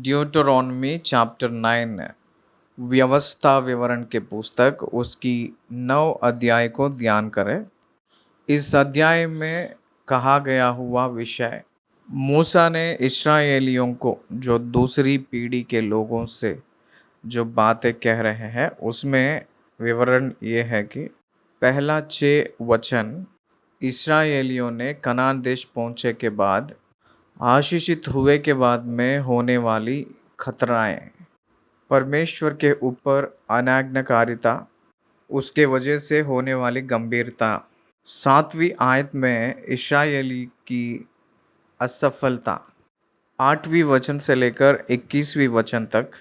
ड्यूटरॉनमी chapter 9 व्यवस्था विवरण के पुस्तक उसकी 9 अध्याय को ध्यान करें। इस अध्याय में कहा गया हुआ विषय मूसा ने इस्राएलियों को जो दूसरी पीढ़ी के लोगों से जो बातें कह रहे हैं उसमें विवरण ये है कि पहला 6 वचन इस्राएलियों ने कनान देश पहुंचे के बाद आशीषित हुए के बाद में होने वाली खतराएं, परमेश्वर के ऊपर अनाज्ञाकारिता, उसके वजह से होने वाली गंभीरता। 7वीं आयत में इस्राएली की असफलता। 8वीं वचन से लेकर 21वीं वचन तक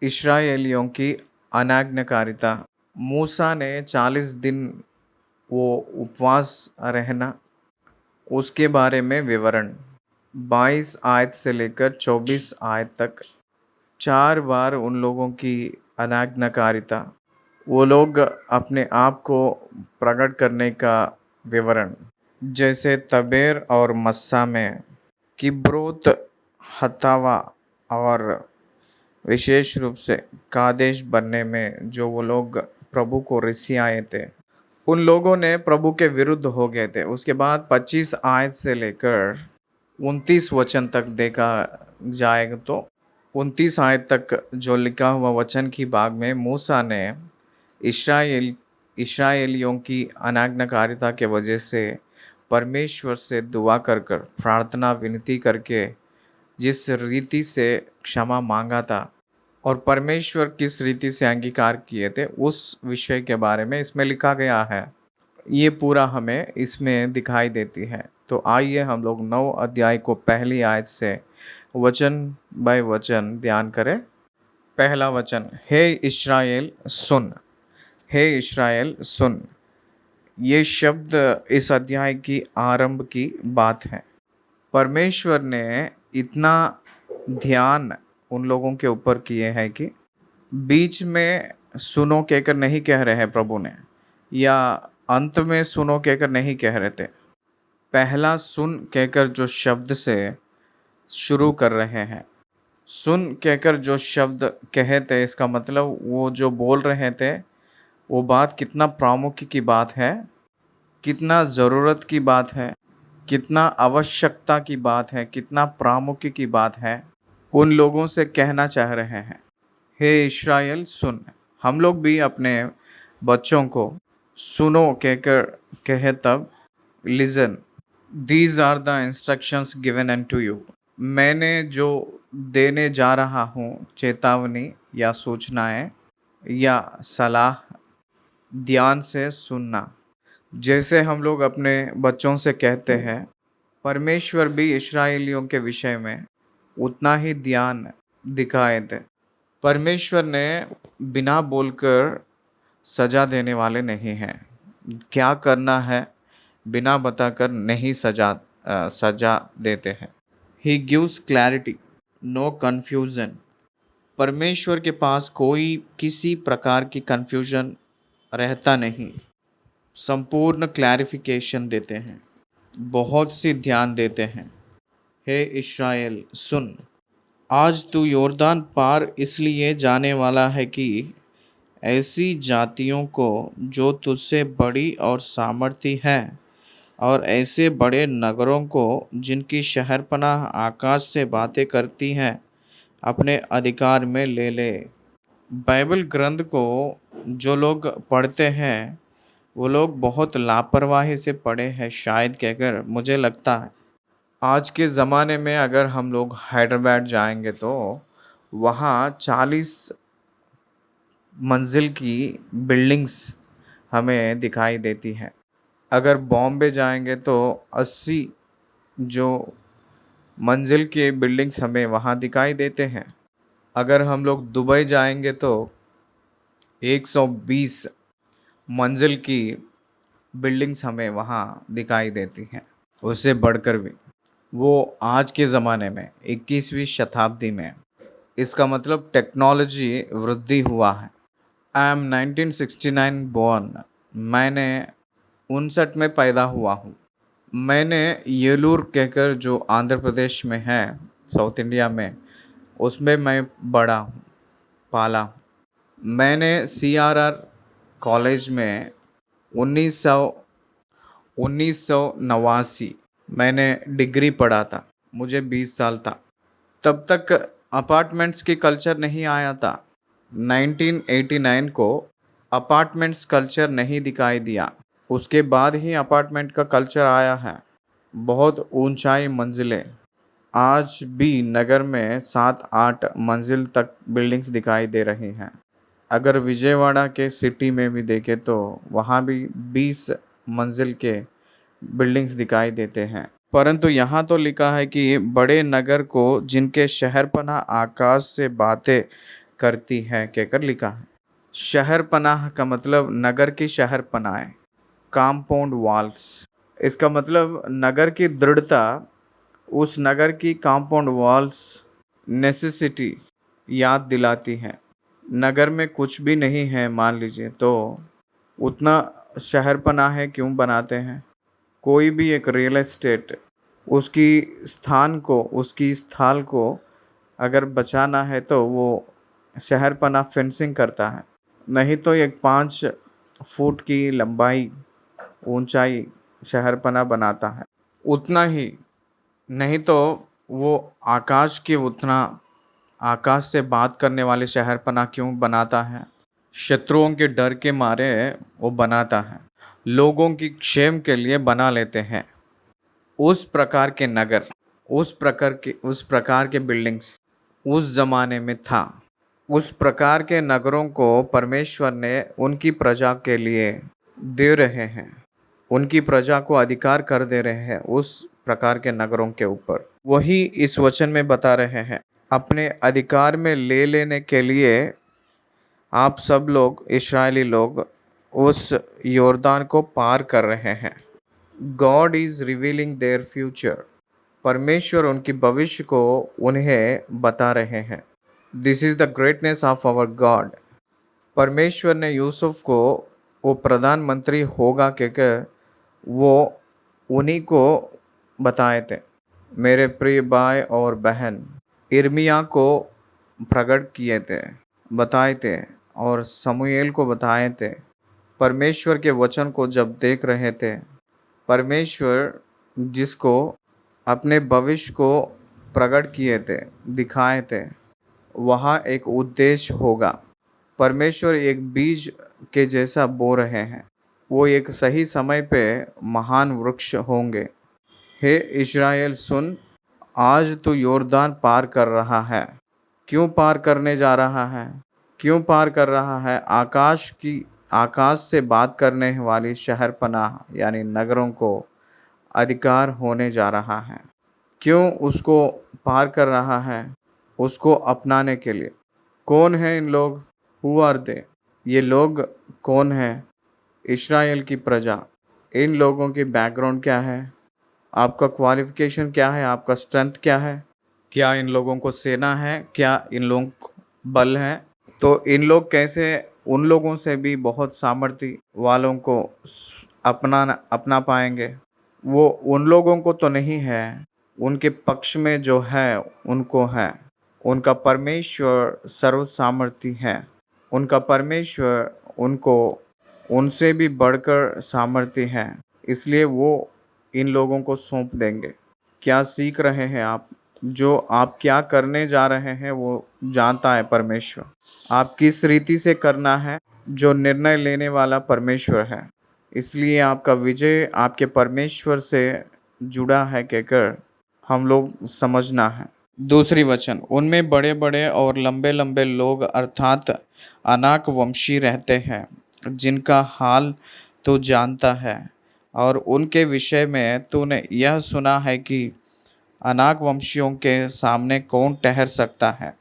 इस्राएलियों की अनाज्ञाकारिता। मूसा ने 40 दिन वो उपवास रहना, उसके बारे में विवरण। 22 आयत से लेकर 24 आयत तक 4 बार उन लोगों की अनाज्ञाकारिता, वो लोग अपने आप को प्रकट करने का विवरण, जैसे तबेर और मस्सा में, किब्रोत हतावा और विशेष रूप से कादेश बनने में जो वो लोग प्रभु को रिसी आए थे, उन लोगों ने प्रभु के विरुद्ध हो गए थे। उसके बाद 25 आयत से लेकर 29 वचन तक देखा जाएगा तो 29 आयत तक जो लिखा हुआ वचन की भाग में मूसा ने इस्राएलियों की अनाज्ञाकारिता के वजह से परमेश्वर से दुआ कर प्रार्थना विनती करके जिस रीति से क्षमा मांगा था और परमेश्वर किस रीति से अंगीकार किए थे, उस विषय के बारे में इसमें लिखा गया है। ये पूरा हमें इसमें दिखाई देती है। तो आइए हम लोग 9 अध्याय को पहली आयत से वचन बाय वचन ध्यान करें। पहला वचन, हे इस्राएल सुन, हे इस्राएल सुन। ये शब्द इस अध्याय की आरंभ की बात है। परमेश्वर ने इतना ध्यान उन लोगों के ऊपर किए हैं कि बीच में सुनो कहकर नहीं कह रहे हैं प्रभु ने, या अंत में सुनो कहकर नहीं कह रहे थे। पहला सुन कहकर जो शब्द से शुरू कर रहे हैं। सुन कहकर जो शब्द कहे थे, इसका मतलब वो जो बोल रहे थे वो बात कितना प्रामुख्य की बात है, कितना ज़रूरत की बात है, कितना आवश्यकता की बात है, कितना प्रामुख्य की बात है, उन लोगों से कहना चाह रहे हैं। हे इस्राएल सुन। हम लोग भी अपने बच्चों को सुनो कहकर कहे तब, listen, these are the instructions given unto you. मैंने जो देने जा रहा हूँ चेतावनी या सूचनाएं या सलाह, ध्यान से सुनना। जैसे हम लोग अपने बच्चों से कहते हैं, परमेश्वर भी इस्राएलियों के विषय में उतना ही ध्यान दिखाए थे। परमेश्वर ने बिना बोलकर सजा देने वाले नहीं हैं। क्या करना है बिना बताकर नहीं सजा देते हैं। He gives clarity, no confusion. परमेश्वर के पास कोई किसी प्रकार की कन्फ्यूजन रहता नहीं। संपूर्ण क्लैरिफिकेशन देते हैं, बहुत सी ध्यान देते हैं। हे इस्राएल सुन। आज तू योर्दान पार इसलिए जाने वाला है कि ऐसी जातियों को जो तुझसे बड़ी और सामर्थी है, और ऐसे बड़े नगरों को जिनकी शहरपनाह आकाश से बातें करती हैं, अपने अधिकार में ले ले। बाइबल ग्रंथ को जो लोग पढ़ते हैं वो लोग बहुत लापरवाही से पढ़े हैं शायद कहकर मुझे लगता है। आज के ज़माने में अगर हम लोग हैदराबाद जाएंगे तो वहाँ 40 मंजिल की बिल्डिंग्स हमें दिखाई देती हैं। अगर बॉम्बे जाएंगे तो 80 जो मंजिल के बिल्डिंग्स हमें वहाँ दिखाई देते हैं। अगर हम लोग दुबई जाएंगे तो 120 मंजिल की बिल्डिंग्स हमें वहाँ दिखाई देती हैं। उससे बढ़कर भी वो आज के ज़माने में 21वीं शताब्दी में, इसका मतलब टेक्नोलॉजी वृद्धि हुआ है। I am 1969 born. मैंने 59 में पैदा हुआ हूँ। मैंने येलूर कहकर जो आंध्र प्रदेश में है, साउथ इंडिया में, उसमें मैं बड़ा हूँ, पाला हूँ। मैंने सीआरआर कॉलेज में 1900 1989 मैंने डिग्री पढ़ा था। मुझे 20 साल था। तब तक अपार्टमेंट्स की कल्चर नहीं आया था। 1989 को अपार्टमेंट्स कल्चर नहीं दिखाई दिया। उसके बाद ही अपार्टमेंट का कल्चर आया है। बहुत ऊंचाई मंजिलें। आज भी नगर में 7-8 मंजिल तक बिल्डिंग्स दिखाई दे रही हैं। अगर विजयवाड़ा के सिटी में भी देखें तो वहाँ भी 20 मंजिल के बिल्डिंग्स दिखाई देते हैं। परंतु यहाँ तो लिखा है कि बड़े नगर को जिनके शहरपनाह आकाश से बातें करती है, कहकर लिखा है। शहरपनाह का मतलब नगर की शहरपनाह, कंपाउंड वॉल्स। इसका मतलब नगर की दृढ़ता, उस नगर की कंपाउंड वॉल्स नेसेसिटी याद दिलाती है। नगर में कुछ भी नहीं है मान लीजिए, तो उतना शहरपनाह क्यों बनाते हैं? कोई भी एक रियल एस्टेट उसकी स्थान को अगर बचाना है तो वो शहरपनाह फेंसिंग करता है। नहीं तो एक 5 फुट की लंबाई ऊंचाई शहरपनाह बनाता है, उतना ही। नहीं तो वो आकाश से बात करने वाले शहरपनाह क्यों बनाता है? शत्रुओं के डर के मारे वो बनाता है। लोगों की क्षेम के लिए बना लेते हैं। उस प्रकार के नगर, उस प्रकार के बिल्डिंग्स उस जमाने में था। उस प्रकार के नगरों को परमेश्वर ने उनकी प्रजा के लिए दे रहे हैं। उनकी प्रजा को अधिकार कर दे रहे हैं उस प्रकार के नगरों के ऊपर। वही इस वचन में बता रहे हैं। अपने अधिकार में ले लेने के लिए आप सब लोग, इस्राएली लोग, उस योरदान को पार कर रहे हैं। God is revealing their future. परमेश्वर उनकी भविष्य को उन्हें बता रहे हैं। This is the greatness of our God. परमेश्वर ने यूसुफ को वो प्रधानमंत्री होगा कहकर वो उन्हीं को बताए थे। मेरे प्रिय भाई और बहन, इर्मिया को प्रकट किए थे, बताए थे, और समूएल को बताए थे। परमेश्वर के वचन को जब देख रहे थे, परमेश्वर जिसको अपने भविष्य को प्रकट किए थे, दिखाए थे, वहाँ एक उद्देश्य होगा। परमेश्वर एक बीज के जैसा बो रहे हैं। वो एक सही समय पे महान वृक्ष होंगे। हे इस्राएल सुन, आज तू योरदान पार कर रहा है। क्यों पार करने जा रहा है? क्यों पार कर रहा है? आकाश से बात करने वाली शहरपनाह यानी नगरों को अधिकार होने जा रहा है। क्यों उसको पार कर रहा है? उसको अपनाने के लिए। कौन है इन लोग? Who are they? ये लोग कौन है? इस्राएल की प्रजा। इन लोगों की बैकग्राउंड क्या है? आपका क्वालिफिकेशन क्या है? आपका स्ट्रेंथ क्या है? क्या इन लोगों को सेना है? क्या इन लोगों को बल है? तो इन लोग कैसे उन लोगों से भी बहुत सामर्थ्य वालों को अपना पाएंगे? वो उन लोगों को तो नहीं है, उनके पक्ष में जो है उनको है। उनका परमेश्वर सर्व सामर्थ्य है। उनका परमेश्वर उनको उनसे भी बढ़कर सामर्थ्य है, इसलिए वो इन लोगों को सौंप देंगे। क्या सीख रहे हैं आप? जो आप क्या करने जा रहे हैं वो जानता है परमेश्वर। आप किस रीति से करना है, जो निर्णय लेने वाला परमेश्वर है। इसलिए आपका विजय आपके परमेश्वर से जुड़ा है कहकर हम लोग समझना है। दूसरी वचन, उनमें बड़े बड़े और लंबे लंबे लोग अर्थात अनाक वंशी रहते हैं, जिनका हाल तू जानता है। और उनके विषय में तूने यह सुना है कि अनाक वंशियों के सामने कौन ठहर सकता है।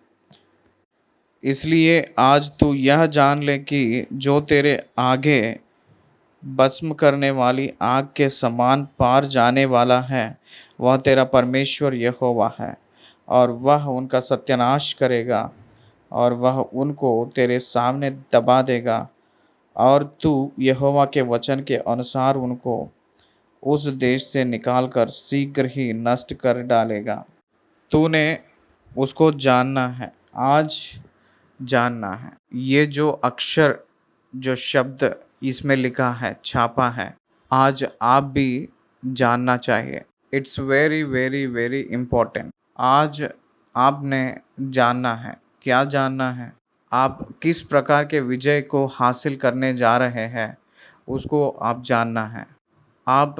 इसलिए आज तू यह जान ले कि जो तेरे आगे भस्म करने वाली आग के समान पार जाने वाला है, वह तेरा परमेश्वर यहोवा है, और वह उनका सत्यानाश करेगा, और वह उनको तेरे सामने दबा देगा, और तू यहोवा के वचन के अनुसार उनको उस देश से निकालकर शीघ्र ही नष्ट कर डालेगा। तूने उसको जानना है, आज जानना है। ये जो अक्षर, जो शब्द इसमें लिखा है, छापा है, आज आप भी जानना चाहिए। It's very very very important. आज आपने जानना है। क्या जानना है? आप किस प्रकार के विजय को हासिल करने जा रहे हैं, उसको आप जानना है। आप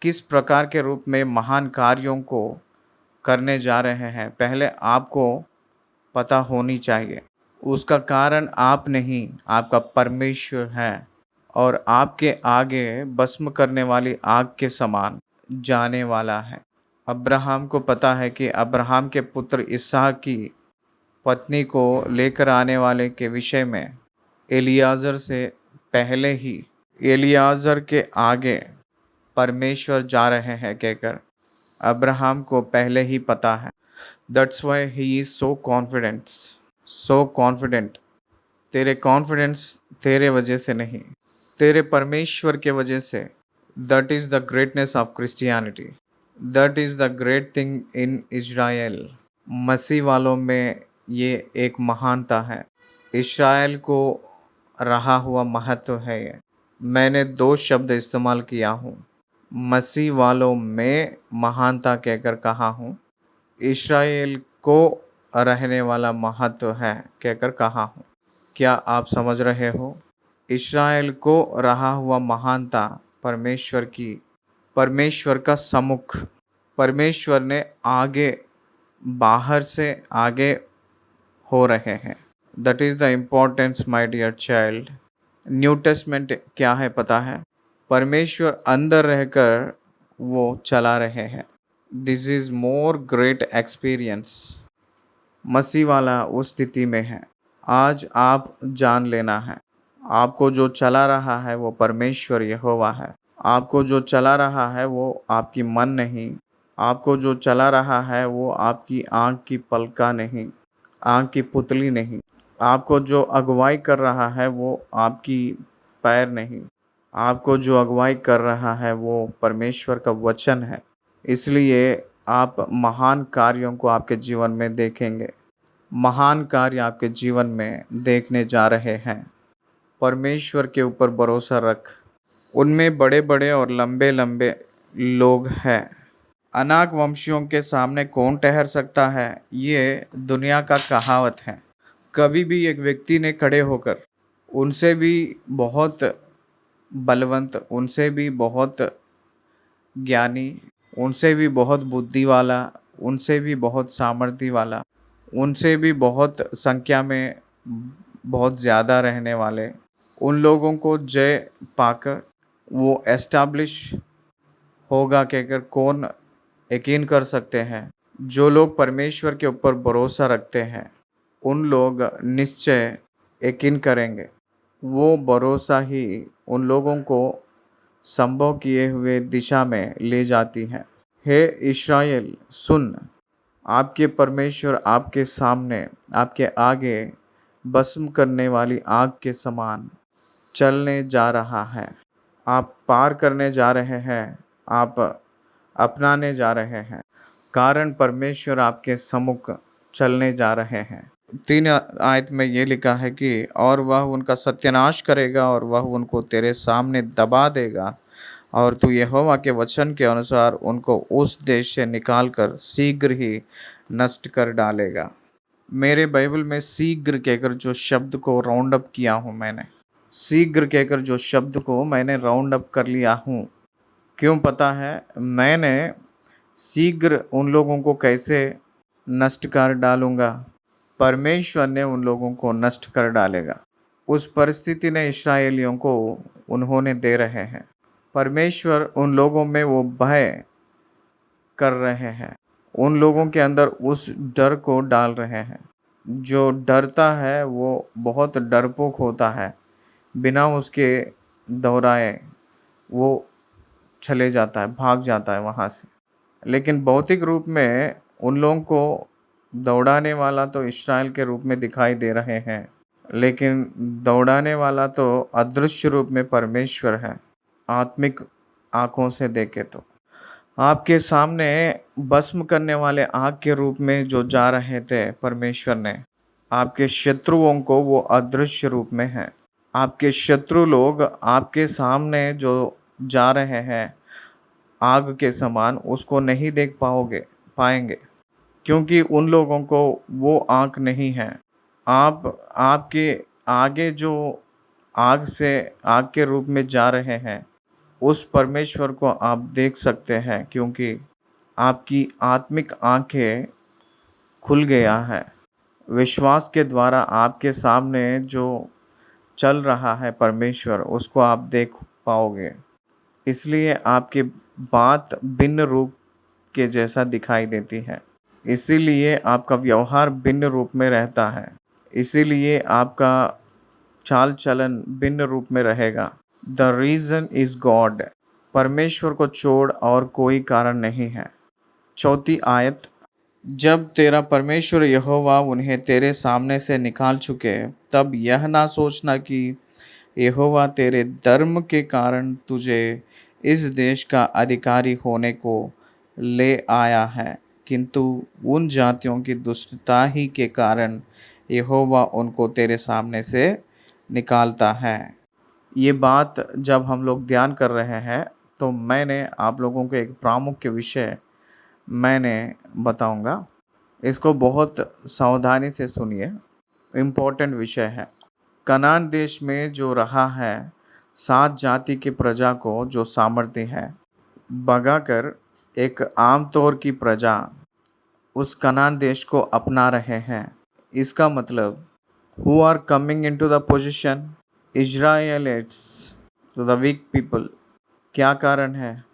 किस प्रकार के रूप में महान कार्यों को करने जा रहे हैं, पहले आपको पता होनी चाहिए। उसका कारण आप नहीं, आपका परमेश्वर है, और आपके आगे भस्म करने वाली आग के समान जाने वाला है। अब्राहम को पता है कि अब्राहम के पुत्र इसहाक की पत्नी को लेकर आने वाले के विषय में एलियाजर से पहले ही, एलियाजर के आगे परमेश्वर जा रहे हैं कहकर अब्राहम को पहले ही पता है। That's why he is so confident, so confident. तेरे कॉन्फिडेंस तेरे वजह से नहीं, तेरे परमेश्वर के वजह से। That is the greatness of Christianity, that is the great thing in Israel. मसीह वालों में ये एक महानता है। इस्राएल को रहा हुआ महत्व है ये। मैंने दो शब्द इस्तेमाल किया हूँ, मसीह वालों में महानता कहकर कहा हूँ, इस्राएल को रहने वाला महत्व है कहकर कहा हूँ। क्या आप समझ रहे हो? इस्राएल को रहा हुआ महानता परमेश्वर की, परमेश्वर का सम्मुख, परमेश्वर ने आगे, बाहर से आगे हो रहे हैं। That is the importance my dear child. New Testament क्या है पता है? परमेश्वर अंदर रहकर वो चला रहे हैं। This is more great experience. मसीह वाला उस स्थिति में है। आज आप जान लेना है, आपको जो चला रहा है वो परमेश्वर यहोवा है। आपको जो चला रहा है वो आपकी मन नहीं, आपको जो चला रहा है वो आपकी आँख की पलका नहीं, आँख की पुतली नहीं। आपको जो अगुवाई कर रहा है वो आपकी पैर नहीं, आपको जो अगुवाई कर रहा है वो परमेश्वर का वचन है। इसलिए आप महान कार्यों को आपके जीवन में देखेंगे, महान कार्य आपके जीवन में देखने जा रहे हैं। परमेश्वर के ऊपर भरोसा रख। उनमें बड़े बड़े और लंबे लंबे लोग हैं। अनाक वंशियों के सामने कौन ठहर सकता है, ये दुनिया का कहावत है। कभी भी एक व्यक्ति ने खड़े होकर उनसे भी बहुत बलवंत, उनसे भी बहुत ज्ञानी, उनसे भी बहुत बुद्धि वाला, उनसे भी बहुत सामर्थ्य वाला, उनसे भी बहुत संख्या में बहुत ज़्यादा रहने वाले, उन लोगों को जय पाकर वो एस्टैब्लिश होगा कहकर कौन यकीन कर सकते हैं? जो लोग परमेश्वर के ऊपर भरोसा रखते हैं उन लोग निश्चय यकीन करेंगे। वो भरोसा ही उन लोगों को संभव किए हुए दिशा में ले जाती है। हे इस्राएल सुन, आपके परमेश्वर आपके सामने, आपके आगे भस्म करने वाली आग के समान चलने जा रहा है। आप पार करने जा रहे हैं, आप अपनाने जा रहे हैं, कारण परमेश्वर आपके सम्मुख चलने जा रहे हैं। 3 आयत में ये लिखा है कि और वह उनका सत्यानाश करेगा और वह उनको तेरे सामने दबा देगा, और तू यहोवा के वचन के अनुसार उनको उस देश से निकाल कर शीघ्र ही नष्ट कर डालेगा। मेरे बाइबल में शीघ्र कहकर जो शब्द को राउंड अप किया हूँ मैंने, शीघ्र कहकर जो शब्द को मैंने राउंड अप कर लिया हूँ। क्यों पता है? मैंने शीघ्र उन लोगों को कैसे नष्ट कर डालूँगा, परमेश्वर ने उन लोगों को नष्ट कर डालेगा। उस परिस्थिति ने इस्राएलियों को उन्होंने दे रहे हैं। परमेश्वर उन लोगों में वो भय कर रहे हैं, उन लोगों के अंदर उस डर को डाल रहे हैं। जो डरता है वो बहुत डरपोक होता है, बिना उसके दोहराए वो चले जाता है, भाग जाता है वहाँ से। लेकिन भौतिक रूप में उन लोगों को दौड़ाने वाला तो इस्राएल के रूप में दिखाई दे रहे हैं, लेकिन दौड़ाने वाला तो अदृश्य रूप में परमेश्वर है, आत्मिक आँखों से देखे तो। आपके सामने भस्म करने वाले आग के रूप में जो जा रहे थे परमेश्वर ने, आपके शत्रुओं को वो अदृश्य रूप में है। आपके शत्रु लोग आपके सामने जो जा रहे हैं आग के समान, उसको नहीं देख पाएंगे, क्योंकि उन लोगों को वो आँख नहीं है। आप आपके आगे जो आग के रूप में जा रहे हैं, उस परमेश्वर को आप देख सकते हैं, क्योंकि आपकी आत्मिक आंखें खुल गया है। विश्वास के द्वारा आपके सामने जो चल रहा है परमेश्वर, उसको आप देख पाओगे। इसलिए आपकी बात भिन्न रूप के जैसा दिखाई देती है। इसीलिए आपका व्यवहार भिन्न रूप में रहता है। इसीलिए आपका चाल चलन भिन्न रूप में रहेगा। The reason is God. परमेश्वर को छोड़ और कोई कारण नहीं है। चौथी आयत, जब तेरा परमेश्वर यहोवा उन्हें तेरे सामने से निकाल चुके, तब यह ना सोचना कि यहोवा तेरे धर्म के कारण तुझे इस देश का अधिकारी होने को ले आया है, किंतु उन जातियों की दुष्टता ही के कारण यहोवा उनको तेरे सामने से निकालता है। ये बात जब हम लोग ध्यान कर रहे हैं, तो मैंने आप लोगों को एक प्रामुख्य विषय मैंने बताऊंगा। इसको बहुत सावधानी से सुनिए, इम्पोर्टेंट विषय है। कनान देश में जो रहा है, 7 जाति की प्रजा को जो सामर्थ्य है, भगाकर एक आम तौर की प्रजा उस कनान देश को अपना रहे हैं। इसका मतलब who are coming into the position, Israelites to the weak people. क्या कारण है?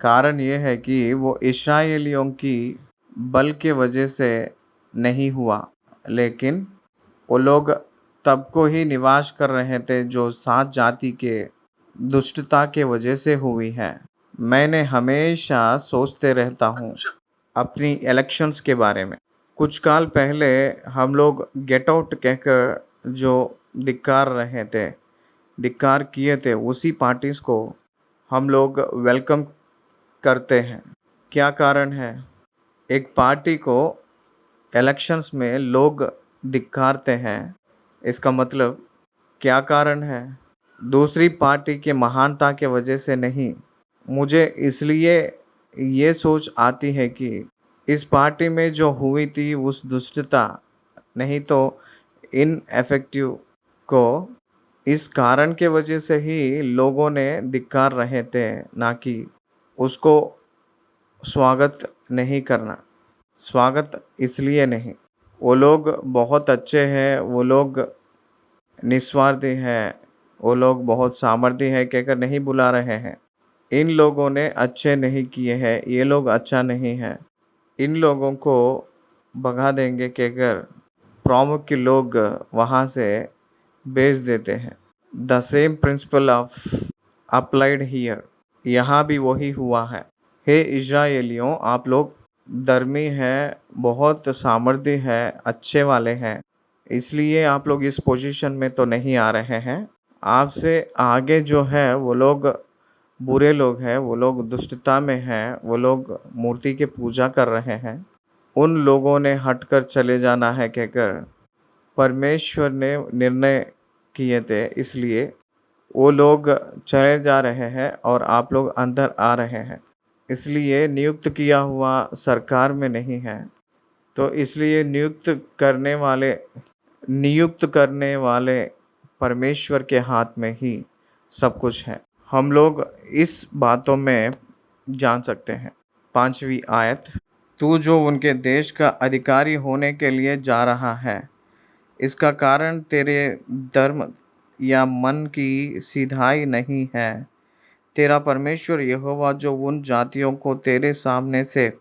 कारण ये है कि वो इस्राएलियों की बल के वजह से नहीं हुआ, लेकिन वो लोग तब को ही निवास कर रहे थे जो 7 जाति के दुष्टता के वजह से हुई है। मैंने हमेशा सोचते रहता हूँ अपनी इलेक्शंस के बारे में। कुछ काल पहले हम लोग गेट आउट कहकर जो धिक्कार किए थे, उसी पार्टीज को हम लोग वेलकम करते हैं। क्या कारण है? एक पार्टी को इलेक्शंस में लोग धिक्कारते हैं, इसका मतलब क्या कारण है? दूसरी पार्टी के महानता के वजह से नहीं। मुझे इसलिए ये सोच आती है कि इस पार्टी में जो हुई थी उस दुष्टता, नहीं तो इनएफेक्टिव को इस कारण के वजह से ही लोगों ने धिक्कार रहे थे, ना कि उसको स्वागत नहीं करना। स्वागत इसलिए नहीं, वो लोग बहुत अच्छे हैं, वो लोग निस्वार्थी हैं, वो लोग बहुत सामर्थ्य है कहकर नहीं बुला रहे हैं। इन लोगों ने अच्छे नहीं किए हैं, ये लोग अच्छा नहीं है, इन लोगों को भगा देंगे कहकर प्रमुख के लोग वहाँ से भेज देते हैं। The same principle of applied here. यहाँ भी वही हुआ है। हे इज़राइलियों, आप लोग धर्मी हैं, बहुत सामर्थ्य है, अच्छे वाले हैं, इसलिए आप लोग इस पोजीशन में तो नहीं आ रहे हैं। आपसे आगे जो है वो लोग बुरे लोग हैं, वो लोग दुष्टता में हैं, वो लोग मूर्ति की पूजा कर रहे हैं। उन लोगों ने हटकर चले जाना है कहकर परमेश्वर ने निर्णय किए थे, इसलिए वो लोग चले जा रहे हैं और आप लोग अंदर आ रहे हैं। इसलिए नियुक्त किया हुआ सरकार में नहीं है, तो इसलिए नियुक्त करने वाले परमेश्वर के हाथ में ही सब कुछ है। हम लोग इस बातों में जान सकते हैं। 5वीं आयत, तू जो उनके देश का अधिकारी होने के लिए जा रहा है, इसका कारण तेरे धर्म या मन की सीधाई नहीं है। तेरा परमेश्वर यहोवा जो उन जातियों को तेरे सामने से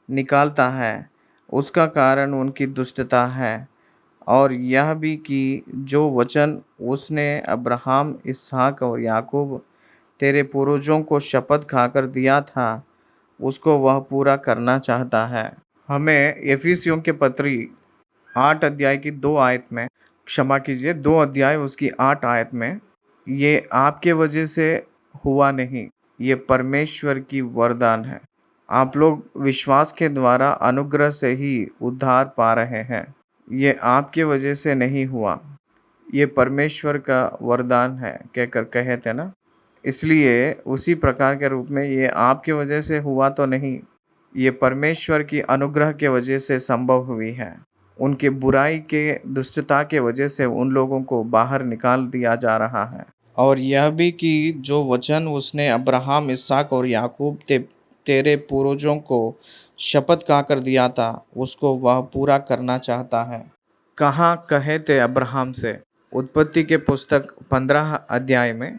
निकालता है, उसका कारण उनकी दुष्टता है, और यह भी कि जो वचन उसने अब्राहम, इसहाक और याकूब तेरे पूर्वजों को शपथ खाकर दिया था, उसको वह पूरा करना चाहता है। हमें एफिसियों के पत्री 8 अध्याय की 2 आयत में, क्षमा कीजिए 2 अध्याय उसकी 8 आयत में, ये आपके वजह से हुआ नहीं, ये परमेश्वर की वरदान है। आप लोग विश्वास के द्वारा अनुग्रह से ही उद्धार पा रहे हैं। ये आपकी वजह से नहीं हुआ, ये परमेश्वर का वरदान है कहकर कहे थे ना। इसलिए उसी प्रकार के रूप में ये आपकी वजह से हुआ तो नहीं, ये परमेश्वर की अनुग्रह के वजह से संभव हुई है। उनके बुराई के दुष्टता के वजह से उन लोगों को बाहर निकाल दिया जा रहा है। और यह भी कि जो वचन उसने अब्राहम, इसहाक और याकूब तेरे पूर्वजों को शपथ खाकर दिया था, उसको वह पूरा करना चाहता है। कहाँ कहे थे अब्राहम से? उत्पत्ति के पुस्तक 15 अध्याय में।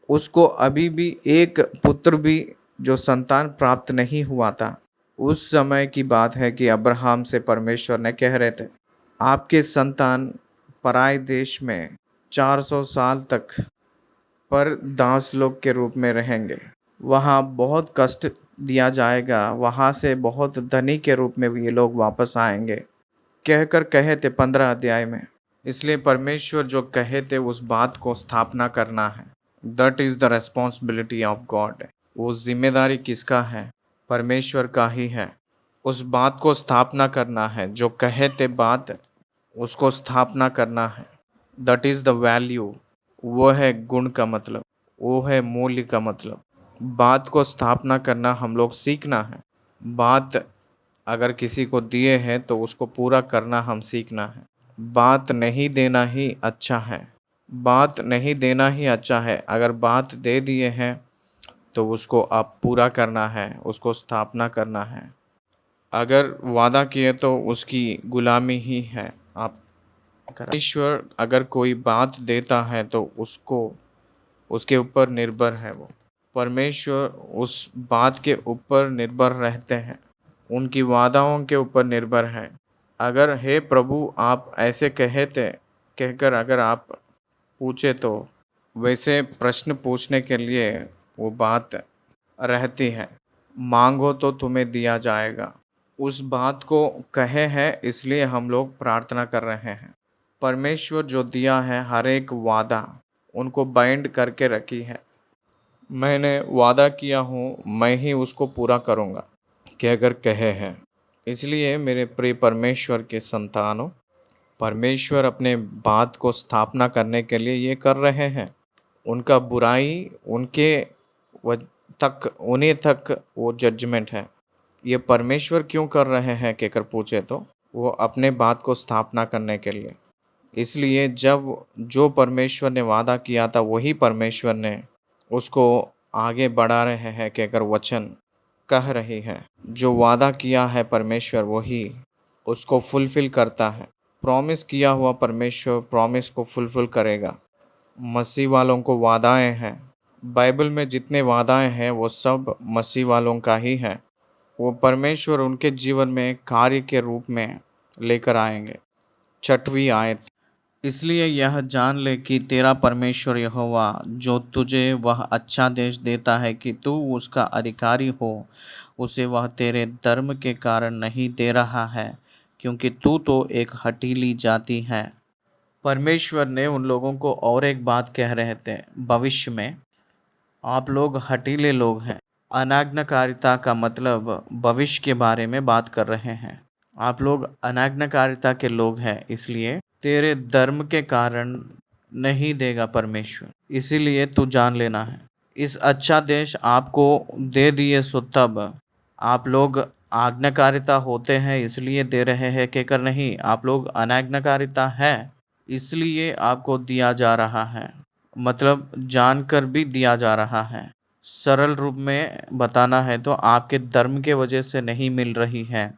उसको अभी भी एक पुत्र भी जो संतान प्राप्त नहीं हुआ था। उस समय की बात है कि अब्राहम से परमेश्वर ने कह रहे थे, आपके संतान पराए देश में 400 साल तक पर दास लोग के रूप में रहेंगे। वहाँ बहुत कष्ट दिया जाएगा, वहाँ से बहुत धनी के रूप में ये लोग वापस आएंगे कहकर कहे थे 15 अध्याय में। इसलिए परमेश्वर जो कहे थे उस बात को स्थापना करना है। That is the responsibility of God. वो जिम्मेदारी किसका है? परमेश्वर का ही है। उस बात को स्थापना करना है, जो कहे थे बात उसको स्थापना करना है। That is the value. वो है गुण का मतलब, वो है मूल्य का मतलब। बात को स्थापना करना हम लोग सीखना है। बात अगर किसी को दिए हैं तो उसको पूरा करना हम सीखना है। बात नहीं देना ही अच्छा है। बात नहीं देना ही अच्छा है। अगर बात दे दिए हैं तो उसको आप पूरा करना है, उसको स्थापना करना है। अगर वादा किए तो उसकी गुलामी ही है। आप ईश्वर अगर कोई बात देता है तो उसको उसके ऊपर निर्भर है। वो परमेश्वर उस बात के ऊपर निर्भर रहते हैं, उनकी वादाओं के ऊपर निर्भर है। अगर हे प्रभु आप ऐसे कहे थे कहकर अगर आप पूछे तो वैसे प्रश्न पूछने के लिए वो बात रहती है। मांगो तो तुम्हें दिया जाएगा। उस बात को कहे हैं इसलिए हम लोग प्रार्थना कर रहे हैं। परमेश्वर जो दिया है हर एक वादा उनको बाइंड करके रखी है। मैंने वादा किया हूँ, मैं ही उसको पूरा करूँगा कहकर कहे हैं। इसलिए मेरे प्रिय परमेश्वर के संतानों, परमेश्वर अपने बात को स्थापना करने के लिए ये कर रहे हैं। उनका बुराई उनके वज- तक उन्हीं तक वो जजमेंट है। ये परमेश्वर क्यों कर रहे हैं कहकर पूछे तो वो अपने बात को स्थापना करने के लिए। इसलिए जब जो परमेश्वर ने वादा किया था वही परमेश्वर ने उसको आगे बढ़ा रहे हैं कहकर वचन कह रही है। जो वादा किया है परमेश्वर वही उसको फुलफिल करता है। प्रॉमिस किया हुआ परमेश्वर प्रॉमिस को फुलफिल करेगा। मसीह वालों को वादाएं हैं। बाइबल में जितने वादाएं हैं वो सब मसीह वालों का ही है। वो परमेश्वर उनके जीवन में कार्य के रूप में लेकर आएंगे। 6वीं आयत। इसलिए यह जान ले कि तेरा परमेश्वर यहोवा जो तुझे वह अच्छा देश देता है कि तू उसका अधिकारी हो, उसे वह तेरे धर्म के कारण नहीं दे रहा है, क्योंकि तू तो एक हठीली जाति है। परमेश्वर ने उन लोगों को और एक बात कह रहे थे भविष्य में, आप लोग हठीले लोग हैं। अनाज्ञाकारिता का मतलब भविष्य के बारे में बात कर रहे हैं। आप लोग अनाज्ञाकारिता के लोग हैं, इसलिए तेरे धर्म के कारण नहीं देगा परमेश्वर। इसीलिए तू जान लेना है। इस अच्छा देश आपको दे दिए सो तब आप लोग आज्ञाकारिता होते हैं इसलिए दे रहे हैं कहकर नहीं, आप लोग अनाज्ञाकारिता है इसलिए आपको दिया जा रहा है। मतलब जानकर भी दिया जा रहा है। सरल रूप में बताना है तो आपके धर्म के वजह से नहीं मिल रही है,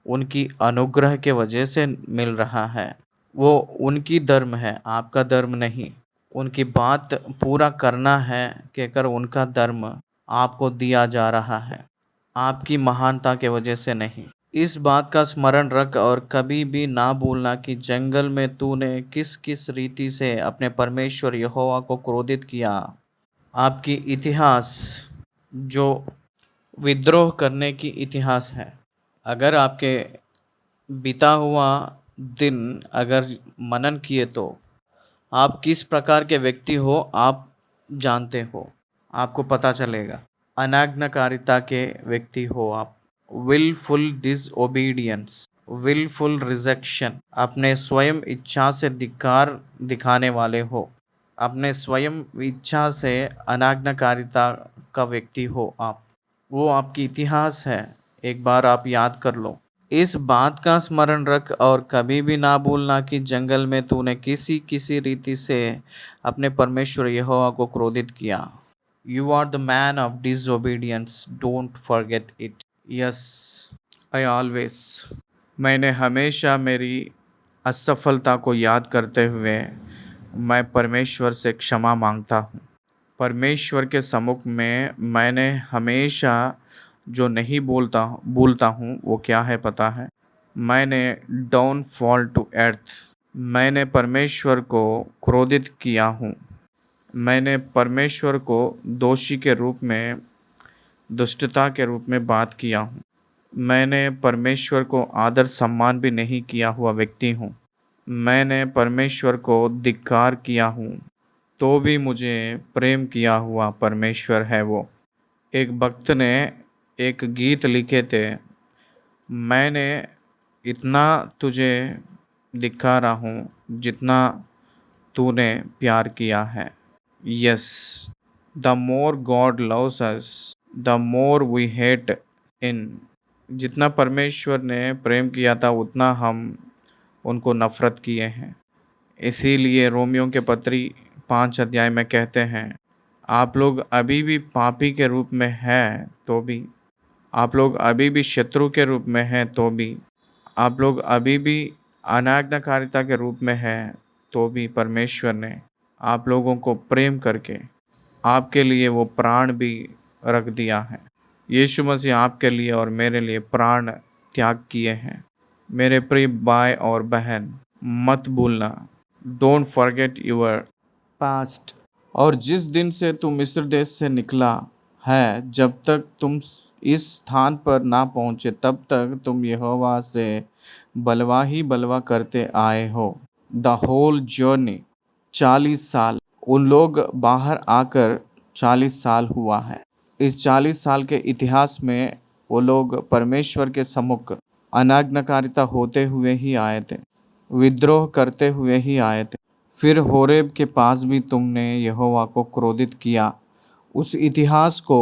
उनकी अनुग्रह के वजह से मिल रहा है। वो उनकी धर्म है, आपका धर्म नहीं। उनकी बात पूरा करना है कहकर उनका धर्म आपको दिया जा रहा है, आपकी महानता के वजह से नहीं। इस बात का स्मरण रख और कभी भी ना भूलना कि जंगल में तूने किस किस रीति से अपने परमेश्वर यहोवा को क्रोधित किया। आपकी इतिहास जो विद्रोह करने की इतिहास है। अगर आपके बीता हुआ दिन अगर मनन किए तो आप किस प्रकार के व्यक्ति हो आप जानते हो, आपको पता चलेगा। अनाज्ञाकारिता के व्यक्ति हो आप। विलफुल डिसओबीडियंस, विलफुल रिजेक्शन, अपने स्वयं इच्छा से धिक्कार दिखाने वाले हो। अपने स्वयं इच्छा से अनाज्ञाकारिता का व्यक्ति हो आप। वो आपकी इतिहास है, एक बार आप याद कर लो। इस बात का स्मरण रख और कभी भी ना भूलना कि जंगल में तूने किसी किसी रीति से अपने परमेश्वर यहोवा को क्रोधित किया। You are the man of disobedience, don't forget it. Yes, I always. मैंने हमेशा मेरी असफलता को याद करते हुए मैं परमेश्वर से क्षमा मांगता हूँ। परमेश्वर के सम्मुख में मैंने हमेशा जो नहीं भूलता हूँ वो क्या है पता है? मैंने डाउन फॉल टू अर्थ, मैंने परमेश्वर को क्रोधित किया हूँ। मैंने परमेश्वर को दोषी के रूप में, दुष्टता के रूप में बात किया हूँ। मैंने परमेश्वर को आदर सम्मान भी नहीं किया हुआ व्यक्ति हूँ। मैंने परमेश्वर को धिक्कार किया हूँ, तो भी मुझे प्रेम किया हुआ परमेश्वर है वो। एक भक्त ने एक गीत लिखे थे, मैंने इतना तुझे धिक्कारा हूँ जितना तूने प्यार किया है। Yes, the more God loves us, the more we hate in. जितना परमेश्वर ने प्रेम किया था उतना हम उनको नफरत किए हैं। इसीलिए रोमियो के पत्री 5 अध्याय में कहते हैं, आप लोग अभी भी पापी के रूप में हैं तो भी, आप लोग अभी भी शत्रु के रूप में हैं तो भी, आप लोग अभी भी अनाज्ञाकारिता के रूप में हैं तो भी परमेश्वर ने आप लोगों को प्रेम करके आपके लिए वो प्राण भी रख दिया है। यीशु मसीह आपके लिए और मेरे लिए प्राण त्याग किए हैं। मेरे प्रिय भाई और बहन, मत भूलना, डोंट फॉरगेट योर पास्ट। और जिस दिन से तुम मिस्र देश से निकला है, जब तक तुम इस स्थान पर ना पहुँचे तब तक तुम यहोवा से बलवा ही बलवा करते आए हो। द होल जर्नी, 40 साल। उन लोग बाहर आकर 40 साल हुआ है। इस 40 साल के इतिहास में वो लोग परमेश्वर के सम्मुख अनाज्ञाकारिता होते हुए ही आए थे, विद्रोह करते हुए ही आए थे। फिर होरेब के पास भी तुमने यहोवा को क्रोधित किया। उस इतिहास को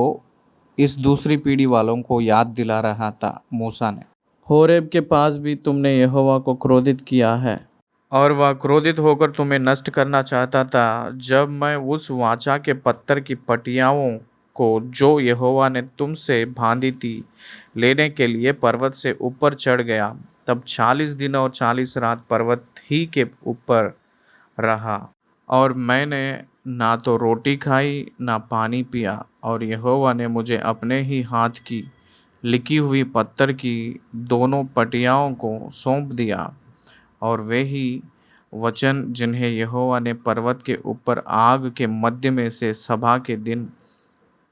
इस दूसरी पीढ़ी वालों को याद दिला रहा था मूसा ने। होरेब के पास भी तुमने यहोवा को क्रोधित किया है और वह क्रोधित होकर तुम्हें नष्ट करना चाहता था। जब मैं उस वाचा के पत्थर की पटियाओं को जो यहोवा ने तुमसे बांधी थी लेने के लिए पर्वत से ऊपर चढ़ गया, तब 40 दिन और 40 रात पर्वत ही के ऊपर रहा और मैंने ना तो रोटी खाई ना पानी पिया। और यहोवा ने मुझे अपने ही हाथ की लिखी हुई पत्थर की दोनों पटियाओं को सौंप दिया। और वे ही वचन जिन्हें यहोवा ने पर्वत के ऊपर आग के मध्य में से सभा के दिन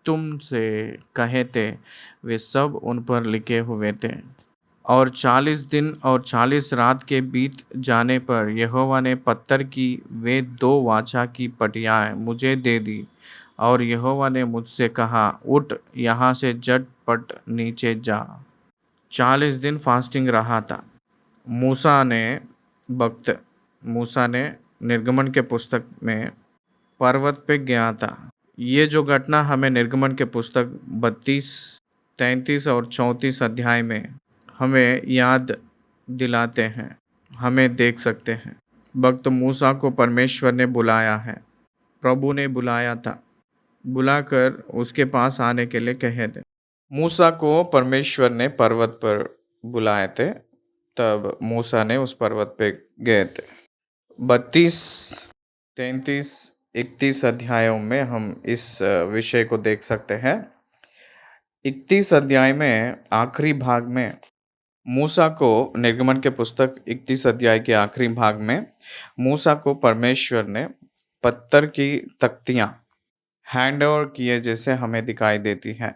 तुमसे कहे थे, वे सब उन पर लिखे हुए थे। और 40 दिन और 40 रात के बीत जाने पर यहोवा ने पत्थर की वे 2 वाचा की पटियाएं मुझे दे दी। और यहोवा ने मुझसे कहा, उठ यहाँ से झटपट नीचे जा। 40 दिन फास्टिंग रहा था। मूसा ने भक्त मूसा ने निर्गमन के पुस्तक में पर्वत पे गया था। ये जो घटना हमें निर्गमन के पुस्तक 32, 33 और 34 अध्याय में हमें याद दिलाते हैं, हमें देख सकते हैं। भक्त मूसा को परमेश्वर ने बुलाया है, प्रभु ने बुलाया था, बुलाकर उसके पास आने के लिए कहे थे। मूसा को परमेश्वर ने पर्वत पर बुलाए थे, तब मूसा ने उस पर्वत पे गए थे। 32, 33, 31 अध्यायों में हम इस विषय को देख सकते हैं। 31 अध्याय में आखिरी भाग में मूसा को, निर्गमन के पुस्तक 31 अध्याय के आखिरी भाग में मूसा को परमेश्वर ने पत्थर की तख्तियां हैंड ओवर किए जैसे हमें दिखाई देती हैं।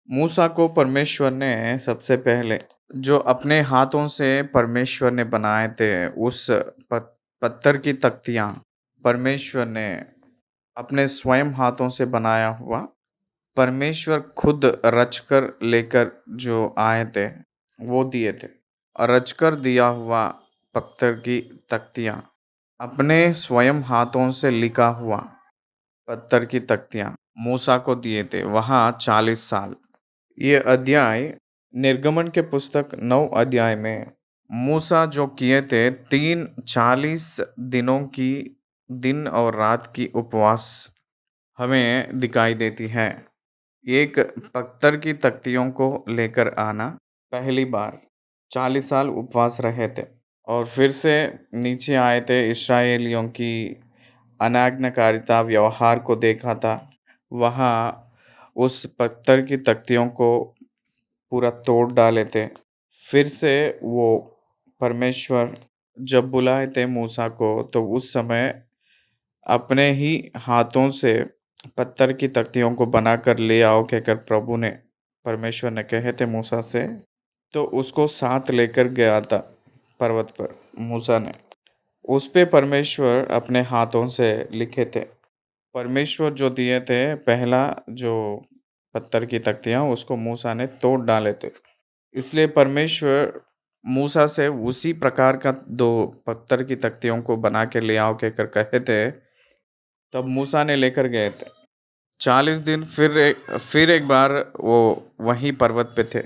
मूसा को परमेश्वर ने सबसे पहले जो अपने हाथों से परमेश्वर ने बनाए थे उस पत्थर की तख्तियां परमेश्वर ने अपने स्वयं हाथों से बनाया हुआ परमेश्वर खुद रचकर लेकर जो आए थे, वो दिए थे। और रचकर दिया हुआ पत्थर की तख्तियाँ, अपने स्वयं हाथों से लिखा हुआ पत्थर की तख्तियाँ मूसा को दिए थे, वहाँ 40 साल। ये अध्याय निर्गमन के पुस्तक 9 अध्याय में मूसा जो किए थे 40 दिनों की दिन और रात की उपवास हमें दिखाई देती है। एक पत्थर की तख्तियों को लेकर आना, पहली बार 40 साल उपवास रहे थे और फिर से नीचे आए थे, इस्राएलियों की अनाज्ञाकारिता व्यवहार को देखा था। वहाँ उस पत्थर की तख्तियों को पूरा तोड़ डाले थे। फिर से वो परमेश्वर जब बुलाए थे मूसा को, तो उस समय अपने ही हाथों से पत्थर की तख्तियों को बनाकर ले आओ कहकर प्रभु ने परमेश्वर ने कहे थे मूसा से। तो उसको साथ लेकर गया था पर्वत पर मूसा ने। उस पे परमेश्वर अपने हाथों से लिखे थे। परमेश्वर जो दिए थे पहला जो पत्थर की तख्तियाँ, उसको मूसा ने तोड़ डाले थे। इसलिए परमेश्वर मूसा से उसी प्रकार का 2 पत्थर की तख्तियों को बना के ले आओ कहकर कहे थे। तब मूसा ने लेकर गए थे। 40 दिन फिर एक बार वो वहीं पर्वत पे थे।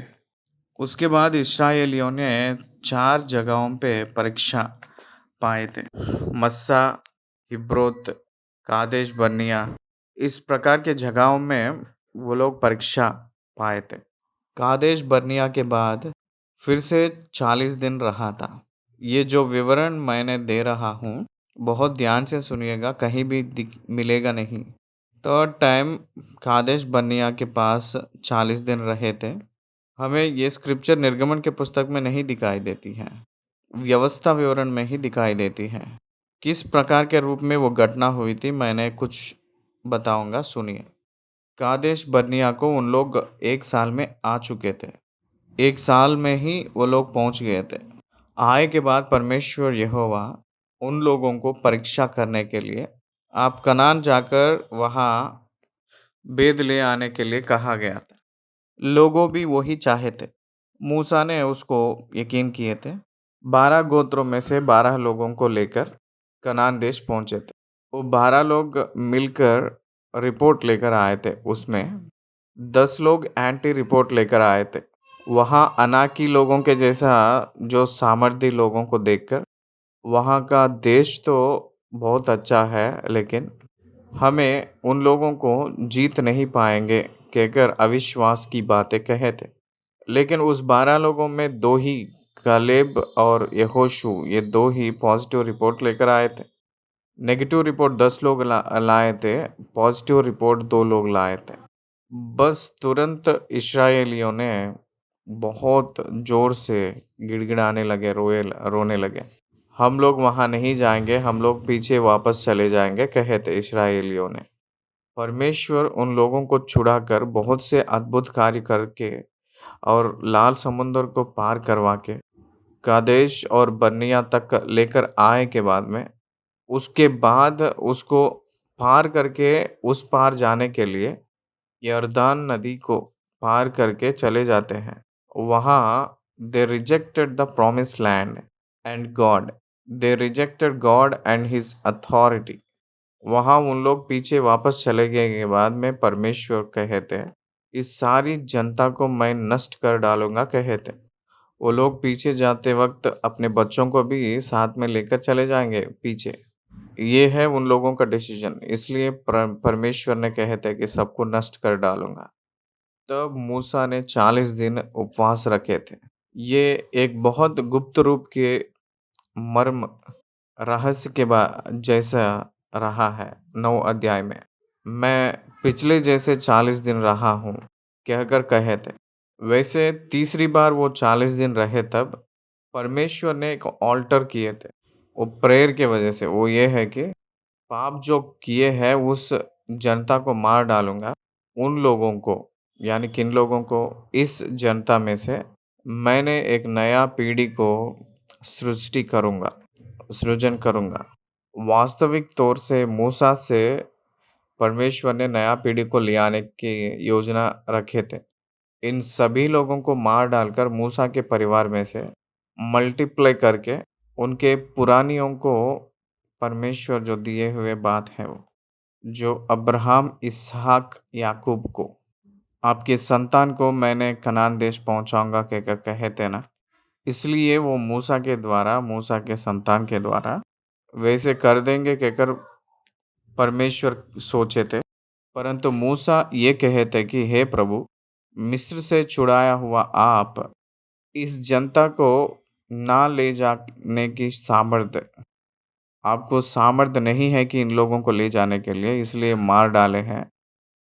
उसके बाद इस्राएलियों ने 4 जगहों पे परीक्षा पाए थे। मस्सा, हिब्रोत, कादेश बर्निया, इस प्रकार के जगहों में वो लोग परीक्षा पाए थे। कादेश बर्निया के बाद फिर से 40 दिन रहा था। ये जो विवरण मैंने दे रहा हूँ, बहुत ध्यान से सुनिएगा, कहीं भी मिलेगा नहीं। तो टाइम कादेश बर्निया के पास 40 दिन रहे थे। हमें ये स्क्रिप्चर निर्गमन के पुस्तक में नहीं दिखाई देती है, व्यवस्था विवरण में ही दिखाई देती है। किस प्रकार के रूप में वो घटना हुई थी, मैंने कुछ बताऊंगा, सुनिए। कादेश बर्निया को उन लोग 1 साल में आ चुके थे। 1 साल में ही वो लोग पहुंच गए थे। आए के बाद परमेश्वर यहोवा उन लोगों को परीक्षा करने के लिए आप कनान जाकर वहाँ बेद ले आने के लिए कहा गया था। लोगों भी वही चाहे थे। मूसा ने उसको यकीन किए थे। 12 गोत्रों में से 12 लोगों को लेकर कनान देश पहुंचे थे। वो 12 लोग मिलकर रिपोर्ट लेकर आए थे। उसमें 10 लोग एंटी रिपोर्ट लेकर आए थे। वहाँ अनाकी लोगों के जैसा जो सामर्थी लोगों को देखकर वहाँ का देश तो बहुत अच्छा है, लेकिन हमें उन लोगों को जीत नहीं पाएंगे कहकर अविश्वास की बातें कहे थे। लेकिन उस 12 लोगों में 2 ही, कालेब और यहोशू, ये 2 ही पॉजिटिव रिपोर्ट लेकर आए थे। नेगेटिव रिपोर्ट 10 लोग लाए थे, पॉजिटिव रिपोर्ट 2 लोग लाए थे। बस तुरंत इस्राएलियों ने बहुत जोर से गिड़गिड़ाने लगे, रोने लगे। हम लोग वहाँ नहीं जाएंगे, हम लोग पीछे वापस चले जाएंगे कहे थे इस्राएलियों ने। परमेश्वर उन लोगों को छुड़ाकर बहुत से अद्भुत कार्य करके और लाल समुद्र को पार करवा के कादेश और बर्निया तक लेकर आए के बाद में, उसके बाद उसको पार करके उस पार जाने के लिए यरदान नदी को पार करके चले जाते हैं। वहाँ they rejected the promise land and God, they rejected God and his authority. वहाँ उन लोग पीछे वापस चले गए के बाद में परमेश्वर कहे थे, इस सारी जनता को मैं नष्ट कर डालूंगा कहे थे। वो लोग पीछे जाते वक्त अपने बच्चों को भी साथ में लेकर चले जाएंगे पीछे। ये है उन लोगों का डिसीजन। इसलिए परमेश्वर ने कहे थे कि सबको नष्ट कर डालूंगा। तब मूसा ने 40 दिन उपवास रखे थे। ये एक बहुत गुप्त रूप के मर्म रहस्य के जैसा रहा है 9 अध्याय में। मैं पिछले जैसे 40 दिन रहा हूँ कहकर कहे थे। वैसे तीसरी बार वो 40 दिन रहे तब परमेश्वर ने एक ऑल्टर किए थे। वो प्रेयर के वजह से, वो ये है कि पाप जो किए हैं उस जनता को मार डालूंगा। उन लोगों को, यानी किन लोगों को, इस जनता में से मैंने एक नया पीढ़ी को सृजन करूंगा। वास्तविक तौर से मूसा से परमेश्वर ने नया पीढ़ी को ले आने की योजना रखे थे। इन सभी लोगों को मार डालकर मूसा के परिवार में से मल्टीप्लाई करके उनके पुरानियों को परमेश्वर जो दिए हुए बात है वो, जो अब्राहम, इसहाक, याकूब को, आपके संतान को मैंने कनान देश पहुंचाऊंगा कहकर कहे थे ना। इसलिए वो मूसा के द्वारा, मूसा के संतान के द्वारा वैसे कर देंगे कहकर परमेश्वर सोचे थे। परंतु मूसा ये कहे थे कि हे प्रभु, मिस्र से छुड़ाया हुआ आप इस जनता को ना ले जाने की सामर्थ्य, आपको सामर्थ्य नहीं है कि इन लोगों को ले जाने के लिए, इसलिए मार डाले हैं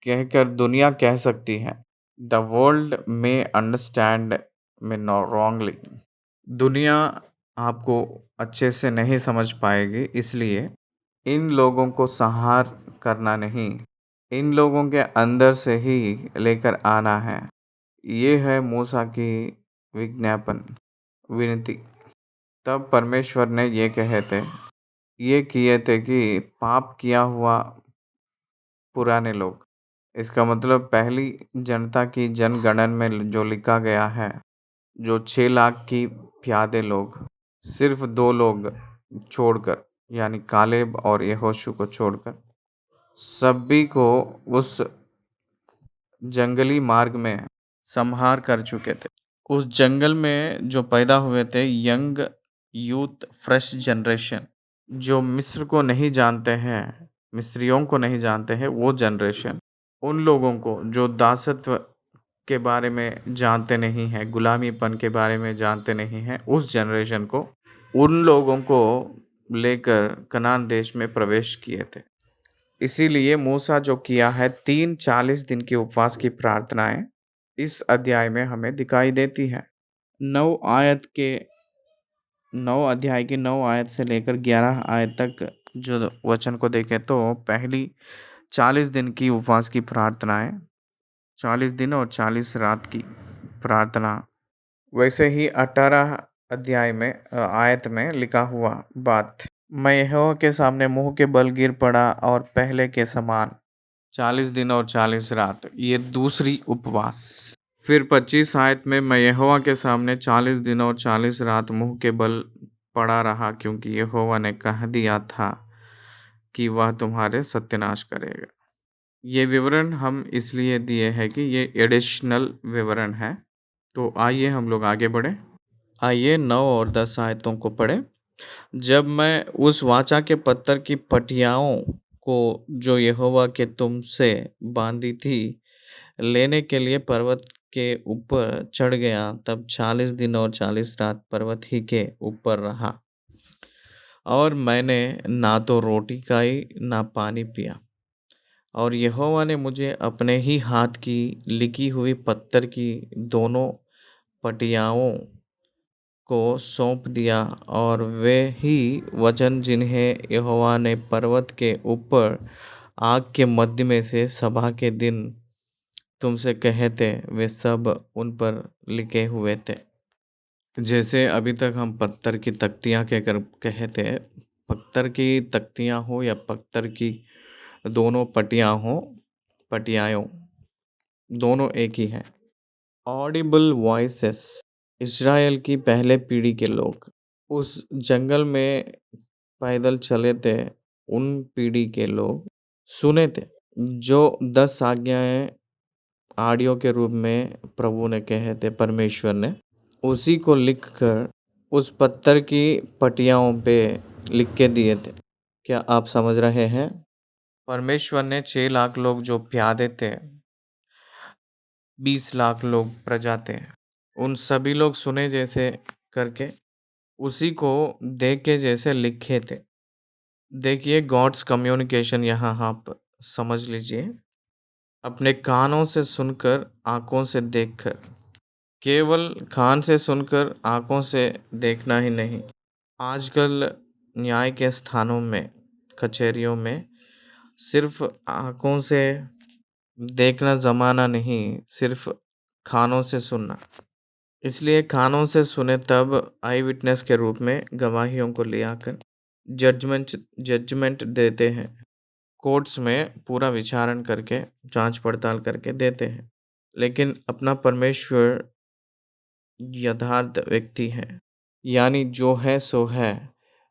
कहकर दुनिया कह सकती है। द वर्ल्ड में अंडरस्टैंड में नो रॉन्गली, दुनिया आपको अच्छे से नहीं समझ पाएगी। इसलिए इन लोगों को संहार करना नहीं, इन लोगों के अंदर से ही लेकर आना है। ये है मूसा की विज्ञापन, विनती। तब परमेश्वर ने ये किए थे कि पाप किया हुआ पुराने लोग, इसका मतलब पहली जनता की जनगणन में जो लिखा गया है, जो 6 लाख की प्यादे लोग, सिर्फ 2 लोग छोड़कर, यानी कालेब और यहोशू को छोड़कर सभी को उस जंगली मार्ग में संहार कर चुके थे। उस जंगल में जो पैदा हुए थे यंग यूथ, फ्रेश जनरेशन, जो मिस्र को नहीं जानते हैं, मिस्रियों को नहीं जानते हैं, वो जनरेशन, उन लोगों को जो दासत्व के बारे में जानते नहीं हैं, गुलामीपन के बारे में जानते नहीं हैं, उस जनरेशन को, उन लोगों को लेकर कनान देश में प्रवेश किए थे। इसीलिए मूसा जो किया है 40 दिन की उपवास की प्रार्थनाएं इस अध्याय में हमें दिखाई देती है। 9 अध्याय की 9 आयत से लेकर 11 आयत तक जो वचन को देखें तो पहली 40 दिन की उपवास की प्रार्थनाएं, 40 दिन और 40 रात की प्रार्थना। वैसे ही 18 अध्याय में आयत में लिखा हुआ बात, मैं यहोवा के सामने मुंह के बल गिर पड़ा और पहले के समान 40 दिन और 40 रात, ये दूसरी उपवास। फिर 25 आयत में, मैं यहोवा के सामने 40 दिन और 40 रात मुंह के बल पड़ा रहा, क्योंकि यहोवा ने कह दिया था कि वह तुम्हारे सत्यानाश करेगा। ये विवरण हम इसलिए दिए हैं कि ये एडिशनल विवरण है। तो आइए हम लोग आगे बढ़े। आइए 9 और 10 आयतों को पढ़े। जब मैं उस वाचा के पत्थर की पटियाओं को जो यहोवा के तुमसे बांधी थी लेने के लिए पर्वत के ऊपर चढ़ गया, तब 40 दिन और 40 रात पर्वत ही के ऊपर रहा, और मैंने ना तो रोटी खाई ना पानी पिया। और यहोवा ने मुझे अपने ही हाथ की लिखी हुई पत्थर की दोनों पटियाओं को सौंप दिया, और वे ही वचन जिन्हें यहोवा ने पर्वत के ऊपर आग के मध्य में से सभा के दिन तुमसे कहे थे, वे सब उन पर लिखे हुए थे। जैसे अभी तक हम पत्थर की तख्तियाँ कहकर कहे थे, पत्थर की तख्तियाँ हो या पत्थर की दोनों पटियाओं दोनों एक ही हैं। ऑडिबल वॉइसेस, इज़राइल की पहले पीढ़ी के लोग उस जंगल में पैदल चले थे, उन पीढ़ी के लोग सुने थे जो 10 आज्ञाएं ऑडियो के रूप में प्रभु ने कहे थे, परमेश्वर ने उसी को लिखकर उस पत्थर की पटियाओं पे लिख के दिए थे। क्या आप समझ रहे हैं? परमेश्वर ने 6 लाख लोग जो प्यादे थे, 20 लाख लोग प्रजा थे, उन सभी लोग सुने जैसे करके उसी को देख के जैसे लिखे थे। देखिए गॉड्स कम्युनिकेशन यहाँ आप समझ लीजिए। अपने कानों से सुनकर, आंखों से देखकर, केवल कान से सुनकर आंखों से देखना ही नहीं। आजकल न्याय के स्थानों में, कचहरियों में सिर्फ आंखों से देखना ज़माना नहीं, सिर्फ कानों से सुनना। इसलिए कानों से सुने तब आई विटनेस के रूप में गवाहियों को ले आकर जजमेंट देते हैं। कोर्ट्स में पूरा विचारण करके जांच पड़ताल करके देते हैं। लेकिन अपना परमेश्वर यथार्थ व्यक्ति है, यानी जो है सो है,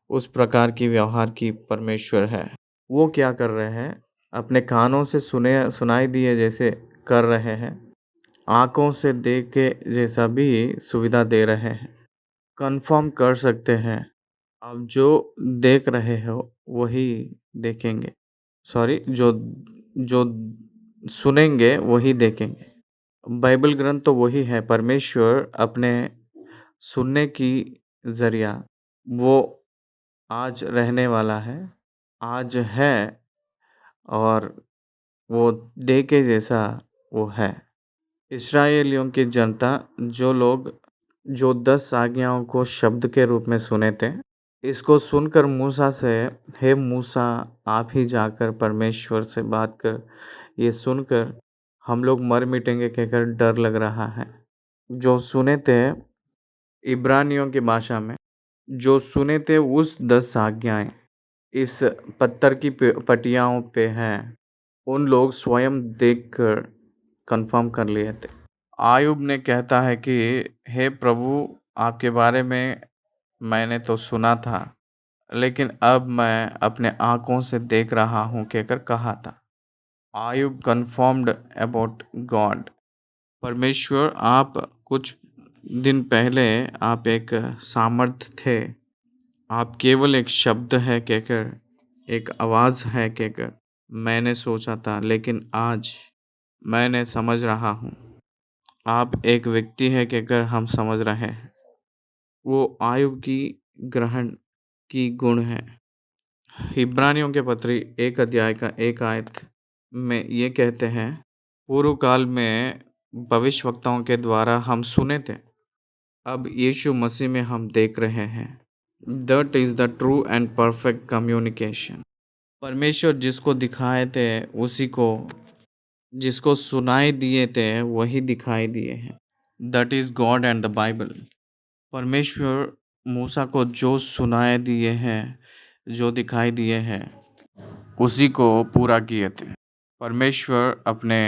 उस प्रकार की व्यवहार की परमेश्वर है। वो क्या कर रहे हैं? अपने कानों से सुनाई दिए जैसे कर रहे हैं, आंखों से देख के जैसा भी सुविधा दे रहे हैं। कंफर्म कर सकते हैं, आप जो देख रहे हो वही देखेंगे। सॉरी, जो जो सुनेंगे वही देखेंगे। बाइबल ग्रंथ तो वही है। परमेश्वर अपने सुनने की ज़रिया वो आज रहने वाला है, आज है, और वो डे के जैसा वो है। इस्राएलियों की जनता, जो लोग जो 10 आज्ञाओं को शब्द के रूप में सुने थे, इसको सुनकर मूसा से, हे मूसा, आप ही जाकर परमेश्वर से बात कर, ये सुनकर हम लोग मर मिटेंगे कहकर डर लग रहा है। जो सुने थे इब्रानियों की भाषा में, जो सुने थे उस 10 आज्ञाएं इस पत्थर की पटियाओं पे हैं, उन लोग स्वयं देखकर कंफर्म कर लिए थे। आयुब ने कहता है कि हे प्रभु, आपके बारे में मैंने तो सुना था, लेकिन अब मैं अपने आंखों से देख रहा हूँ कहकर कहा था। Ayub confirmed about God. परमेश्वर, आप कुछ दिन पहले आप एक सामर्थ थे, आप केवल एक शब्द है कहकर, एक आवाज़ है कहकर मैंने सोचा था, लेकिन आज मैंने समझ रहा हूँ, आप एक व्यक्ति है कहकर हम समझ रहे हैं। वो आयुब की ग्रहण की गुण है। इब्रानियों के पत्री 1 अध्याय का 1 आयत में ये कहते हैं, पूर्व काल में भविष्यवक्ताओं के द्वारा हम सुने थे, अब यीशु मसीह में हम देख रहे हैं। That is the true and perfect communication. परमेश्वर जिसको दिखाए थे उसी को, जिसको सुनाई दिए थे वही दिखाई दिए हैं। That is God and the Bible. परमेश्वर मूसा को जो सुनाए दिए हैं, जो दिखाई दिए हैं, उसी को पूरा किए थे। परमेश्वर अपने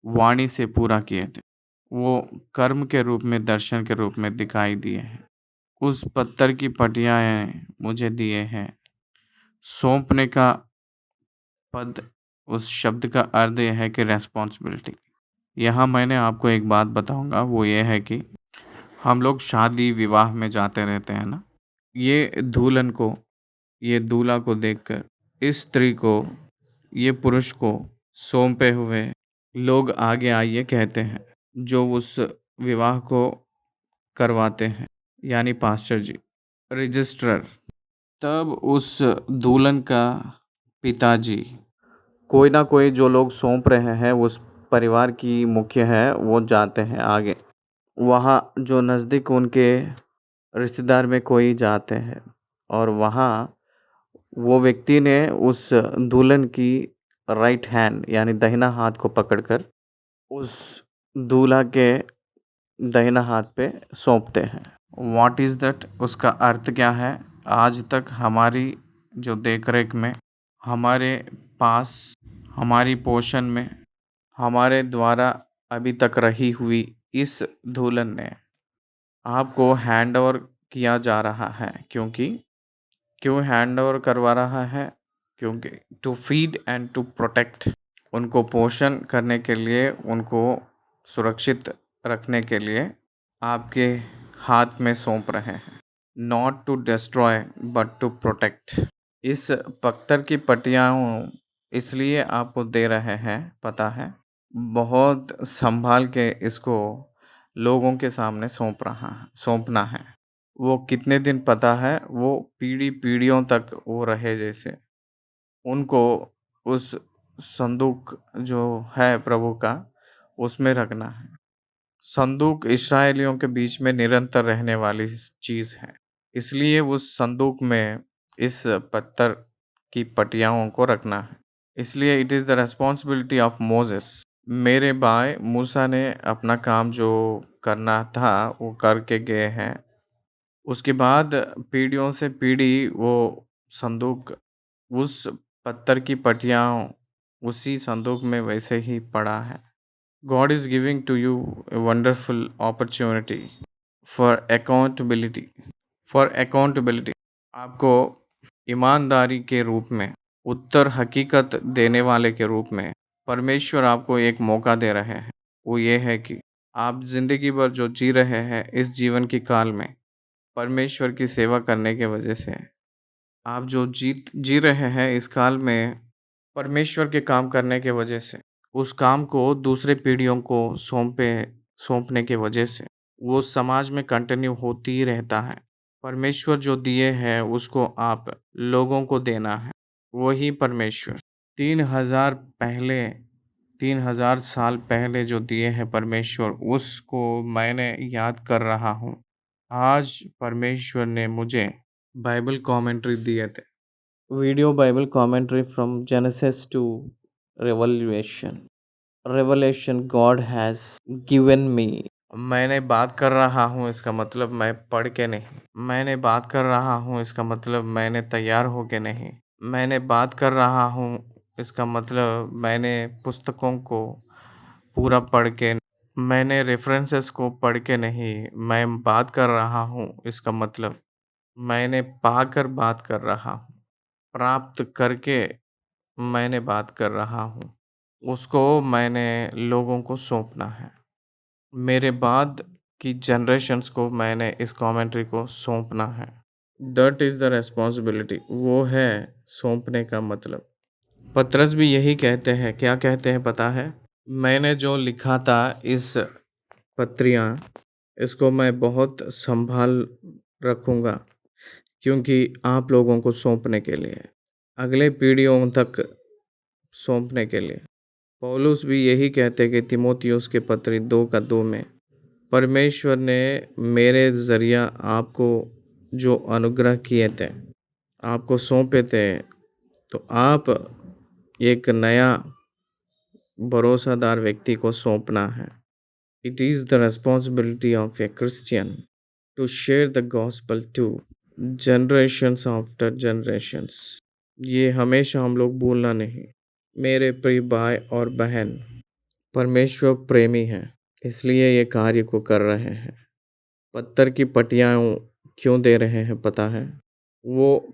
वाणी से पूरा किए थे। वो कर्म के रूप में, दर्शन के रूप में दिखाई दिए हैं। उस पत्थर की पटियाएं मुझे दिए हैं। सौंपने का पद, उस शब्द का अर्थ यह है कि रेस्पॉन्सिबिलिटी। यहाँ मैंने आपको एक बात बताऊंगा, वो ये है कि हम लोग शादी विवाह में जाते रहते हैं ना, ये दुल्हन को, ये दूल्हा को देखकर इस स्त्री को, ये पुरुष को सौंपे हुए लोग आगे आइए कहते हैं, जो उस विवाह को करवाते हैं, यानी पास्टर जी, रजिस्ट्रार। तब उस दुल्हन का पिताजी, कोई ना कोई जो लोग सौंप रहे हैं, उस परिवार की मुख्य है, वो जाते हैं आगे। वहाँ जो नज़दीक उनके रिश्तेदार में कोई जाते हैं, और वहाँ वो व्यक्ति ने उस दुल्हन की राइट हैंड यानी दाहिना हाथ को पकड़कर उस दूल्हा के दाहिना हाथ पे सौंपते हैं। What is that? उसका अर्थ क्या है? आज तक हमारी जो देखरेख में, हमारे पास, हमारी पोषण में, हमारे द्वारा अभी तक रही हुई इस दुल्हन ने आपको हैंड ओवर किया जा रहा है। क्यों हैंड ओवर करवा रहा है? क्योंकि to feed and to protect, उनको पोषण करने के लिए, उनको सुरक्षित रखने के लिए आपके हाथ में सौंप रहे हैं। Not to destroy but to protect. इस पत्थर की पटियाओं इसलिए आपको दे रहे हैं, पता है, बहुत संभाल के इसको लोगों के सामने सौंपना है। वो कितने दिन पता है? वो पीढ़ी पीढ़ियों तक वो रहे जैसे। उनको उस संदूक जो है प्रभु का, उसमें रखना है। संदूक इस्राएलियों के बीच में निरंतर रहने वाली चीज़ है, इसलिए उस संदूक में इस पत्थर की पटियाओं को रखना है। इसलिए it is the responsibility of Moses. मेरे भाई मूसा ने अपना काम जो करना था वो करके गए हैं। उसके बाद पीढ़ियों से पीढ़ी वो संदूक उस पत्थर की पटिया उसी संदूक में वैसे ही पड़ा है। God is giving to you a wonderful opportunity for accountability for accountability. आपको ईमानदारी के रूप में, उत्तर हकीकत देने वाले के रूप में परमेश्वर आपको एक मौका दे रहे हैं। वो ये है कि आप जिंदगी भर जो जी रहे हैं इस जीवन की काल में, परमेश्वर की सेवा करने के वजह से आप जो जी रहे हैं इस काल में, परमेश्वर के काम करने के वजह से, उस काम को दूसरे पीढ़ियों को सौंपने के वजह से वो समाज में कंटिन्यू होती ही रहता है। परमेश्वर जो दिए हैं उसको आप लोगों को देना है। वही परमेश्वर 3000 पहले 3000 साल पहले जो दिए हैं परमेश्वर, उसको मैंने याद कर रहा हूँ। आज परमेश्वर ने मुझे बाइबल कमेंट्री दिए थे। Video Bible commentary from Genesis to revolution revelation God has given me. मैंने बात कर रहा हूँ इसका मतलब मैं पढ़ के नहीं, मैंने बात कर रहा हूँ इसका मतलब मैंने तैयार हो के नहीं, मैंने बात कर रहा हूँ इसका मतलब मैंने पुस्तकों को पूरा पढ़ के, मैंने रेफरेंसेस को पढ़ के नहीं, मैं बात कर रहा हूँ इसका मतलब मैंने पाकर बात कर रहा हूँ, प्राप्त करके मैंने बात कर रहा हूँ। उसको मैंने लोगों को सौंपना है। मेरे बाद की जनरेशन्स को मैंने इस कमेंट्री को सौंपना है। That is the responsibility. वो है सौंपने का मतलब। पतरस भी यही कहते हैं। क्या कहते हैं पता है? मैंने जो लिखा था इस पत्रियाँ, इसको मैं बहुत संभाल रखूँगा क्योंकि आप लोगों को सौंपने के लिए, अगले पीढ़ियों तक सौंपने के लिए। पौलुस भी यही कहते कि तीमुथियुस के पत्री 2 में, परमेश्वर ने मेरे ज़रिया आपको जो अनुग्रह किए थे, आपको सौंपे थे, तो आप एक नया भरोसादार व्यक्ति को सौंपना है। It is the responsibility of a Christian to share the gospel to generations after generations. ये हमेशा हम लोग भूलना नहीं। मेरे प्रिय भाई और बहन, परमेश्वर प्रेमी है, इसलिए ये कार्य को कर रहे हैं। पत्थर की पटियाँ क्यों दे रहे हैं पता है? वो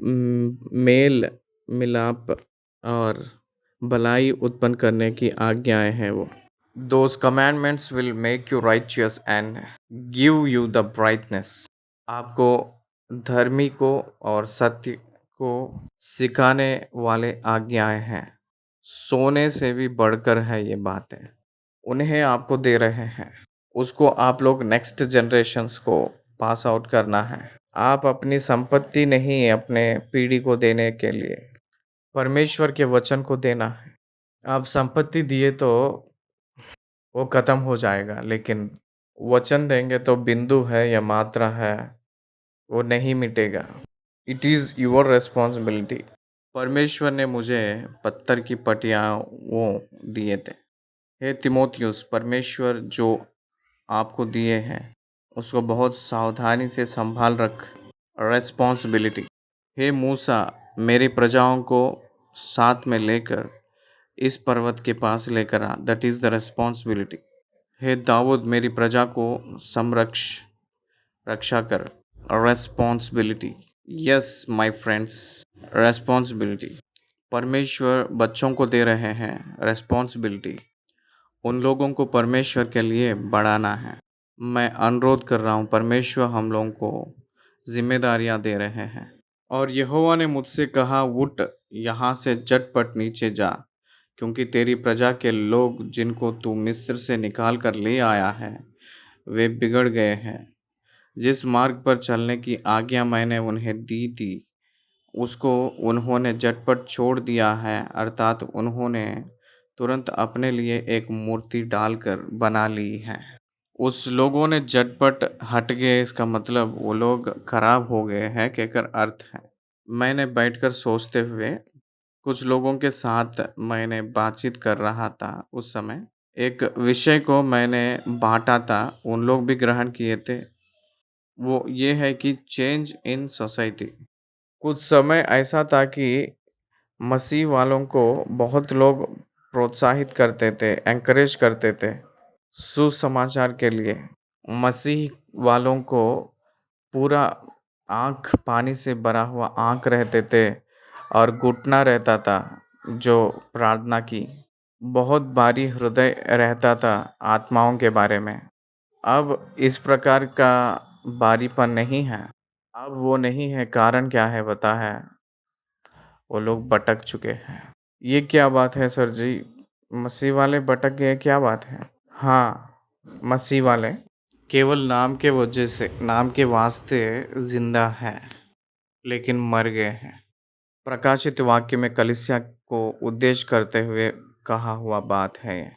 मेल मिलाप और भलाई उत्पन्न करने की आज्ञाएं हैं वो। Those commandments will make you righteous and give you the brightness। आपको धर्मी को और सत्य को सिखाने वाले आज्ञाएं हैं। सोने से भी बढ़कर है ये बातें, उन्हें आपको दे रहे हैं। उसको आप लोग नेक्स्ट जनरेशन्स को पास आउट करना है। आप अपनी संपत्ति नहीं अपने पीढ़ी को देने के लिए, परमेश्वर के वचन को देना है। आप संपत्ति दिए तो वो ख़त्म हो जाएगा, लेकिन वचन देंगे तो बिंदु है या मात्रा है, वो नहीं मिटेगा। It is your responsibility. परमेश्वर ने मुझे पत्थर की पटियाँ वो दिए थे। हे तीमुथियुस, परमेश्वर जो आपको दिए हैं उसको बहुत सावधानी से संभाल रख। रिस्पॉन्सिबिलिटी। हे मूसा, मेरी प्रजाओं को साथ में लेकर इस पर्वत के पास लेकर आ। That is the responsibility. हे दाऊद, मेरी प्रजा को रक्षा कर। Responsibility. Yes my friends, responsibility. परमेश्वर बच्चों को दे रहे हैं रिस्पॉन्सिबिलिटी। उन लोगों को परमेश्वर के लिए बढ़ाना है। मैं अनुरोध कर रहा हूँ, परमेश्वर हम लोगों को जिम्मेदारियाँ दे रहे हैं। और यहोवा ने मुझसे कहा, उठ यहाँ से झटपट नीचे जा, क्योंकि तेरी प्रजा के लोग जिनको तू मिस्र से निकाल कर ले आया है वे बिगड़ गए हैं। जिस मार्ग पर चलने की आज्ञा मैंने उन्हें दी थी उसको उन्होंने झटपट छोड़ दिया है, अर्थात उन्होंने तुरंत अपने लिए एक मूर्ति डालकर बना ली है। उस लोगों ने झटपट हट गए, इसका मतलब वो लोग खराब हो गए हैं कहकर अर्थ है। मैंने बैठकर सोचते हुए कुछ लोगों के साथ मैंने बातचीत कर रहा था। उस समय एक विषय को मैंने बांटा था, उन लोग भी ग्रहण किए थे। वो ये है कि चेंज इन सोसाइटी। कुछ समय ऐसा था कि मसीह वालों को बहुत लोग प्रोत्साहित करते थे, एनकरेज करते थे सुसमाचार के लिए। मसीह वालों को पूरा आँख पानी से भरा हुआ आँख रहते थे और घुटना रहता था जो प्रार्थना की। बहुत भारी हृदय रहता था आत्माओं के बारे में। अब इस प्रकार का भारीपन नहीं है। अब वो नहीं है, कारण क्या है पता है? वो लोग भटक चुके हैं। ये क्या बात है सर जी? मसीह वाले भटक गए, क्या बात है? हाँ, मसीह वाले केवल नाम के वजह से, नाम के वास्ते जिंदा है, लेकिन मर गए हैं। प्रकाशित वाक्य में कलीसिया को उद्देश्य करते हुए कहा हुआ बात है ये।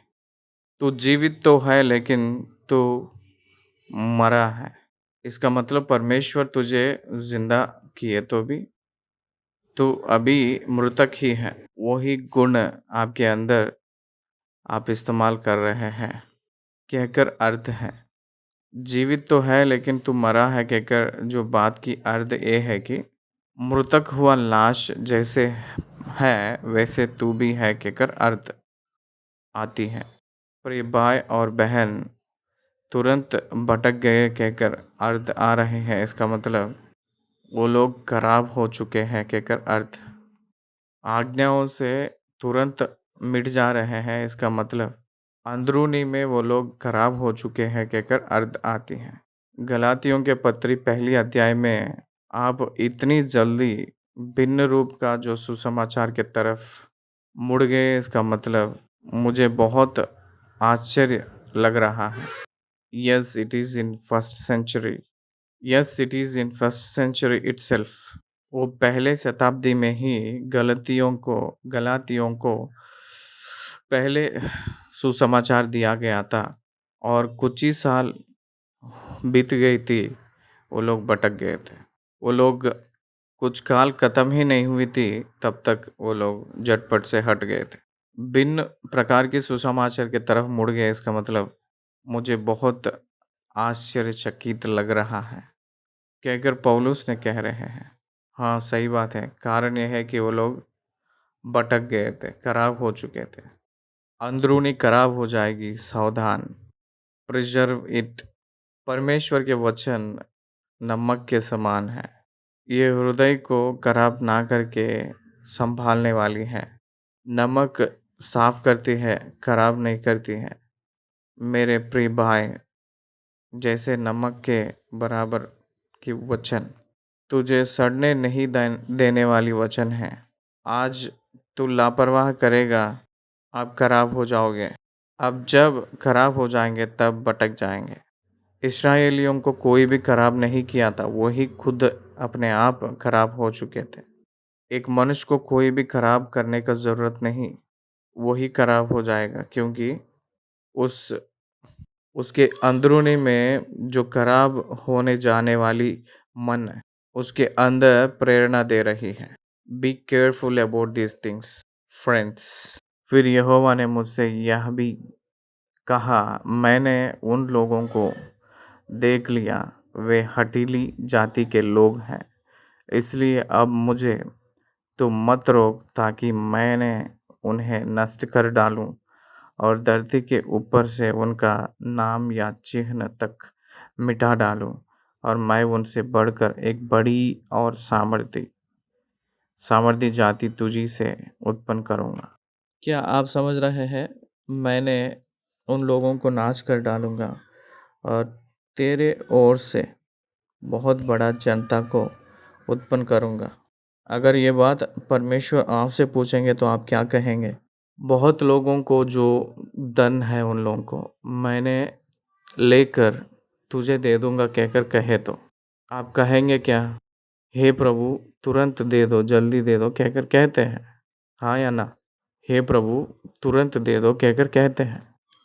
तू जीवित तो है लेकिन तू मरा है। इसका मतलब परमेश्वर तुझे जिंदा किए तो भी तू अभी मृतक ही है। वही गुण आपके अंदर आप इस्तेमाल कर रहे हैं कहकर अर्थ है। जीवित तो है लेकिन तू मरा है कहकर जो बात की अर्थ ये है कि मृतक हुआ लाश जैसे है वैसे तू भी है कहकर अर्थ आती है। प्रिय भाई और बहन, तुरंत भटक गए कहकर अर्थ आ रहे हैं। इसका मतलब वो लोग खराब हो चुके हैं कहकर अर्थ। आज्ञाओं से तुरंत मिट जा रहे हैं, इसका मतलब अंदरूनी में वो लोग खराब हो चुके हैं कहकर अर्थ आती है। गलातियों के पत्री पहली अध्याय में आप इतनी जल्दी भिन्न रूप का जो सुसमाचार के तरफ मुड़ गए, इसका मतलब मुझे बहुत आश्चर्य लग रहा है। Yes it is in first century. Yes it is in first century itself. वो पहले शताब्दी में ही गलातियों को पहले सुसमाचार दिया गया था और कुछ ही साल बीत गई थी, वो लोग भटक गए थे। वो लोग कुछ काल खत्म ही नहीं हुई थी तब तक वो लोग झटपट से हट गए थे, भिन्न प्रकार के सुसमाचार की तरफ मुड़ गए। इसका मतलब मुझे बहुत आश्चर्यचकित लग रहा है कहकर पौलुस ने कह रहे हैं। हाँ सही बात है। कारण यह है कि वो लोग भटक गए थे, खराब हो चुके थे। अंदरूनी खराब हो जाएगी, सावधान। Preserve it. परमेश्वर के वचन नमक के समान है। ये हृदय को खराब ना करके संभालने वाली है। नमक साफ करती है, खराब नहीं करती है। मेरे प्रिय भाई, जैसे नमक के बराबर की वचन तुझे सड़ने नहीं देने वाली वचन है। आज तू लापरवाह करेगा, आप खराब हो जाओगे। अब जब खराब हो जाएंगे तब भटक जाएंगे। इस्राएलियों को कोई भी खराब नहीं किया था, वही खुद अपने आप खराब हो चुके थे। एक मनुष्य को कोई भी खराब करने का ज़रूरत नहीं, वही खराब हो जाएगा क्योंकि उस उसके अंदरूनी में जो खराब होने जाने वाली मन है, उसके अंदर प्रेरणा दे रही है। Be careful about this things friends. फिर यहोवा ने मुझसे यह भी कहा, मैंने उन लोगों को देख लिया, वे हठीली जाति के लोग हैं। इसलिए अब मुझे तो मत रोक ताकि मैंने उन्हें नष्ट कर डालूं और धरती के ऊपर से उनका नाम या चिन्ह तक मिटा डालूं, और मैं उनसे बढ़कर एक बड़ी और सामर्थी जाति तुझी से उत्पन्न करूंगा। क्या आप समझ रहे हैं? मैंने उन लोगों को नाश कर डालूंगा और तेरे ओर से बहुत बड़ा जनता को उत्पन्न करूंगा। अगर ये बात परमेश्वर आपसे पूछेंगे तो आप क्या कहेंगे? बहुत लोगों को जो धन है उन लोगों को मैंने लेकर तुझे दे दूंगा कहकर कहे तो आप कहेंगे क्या? हे प्रभु तुरंत दे दो, जल्दी दे दो कहकर कहते हैं, हाँ या ना? हे प्रभु तुरंत दे दो कहकर कहते हैं।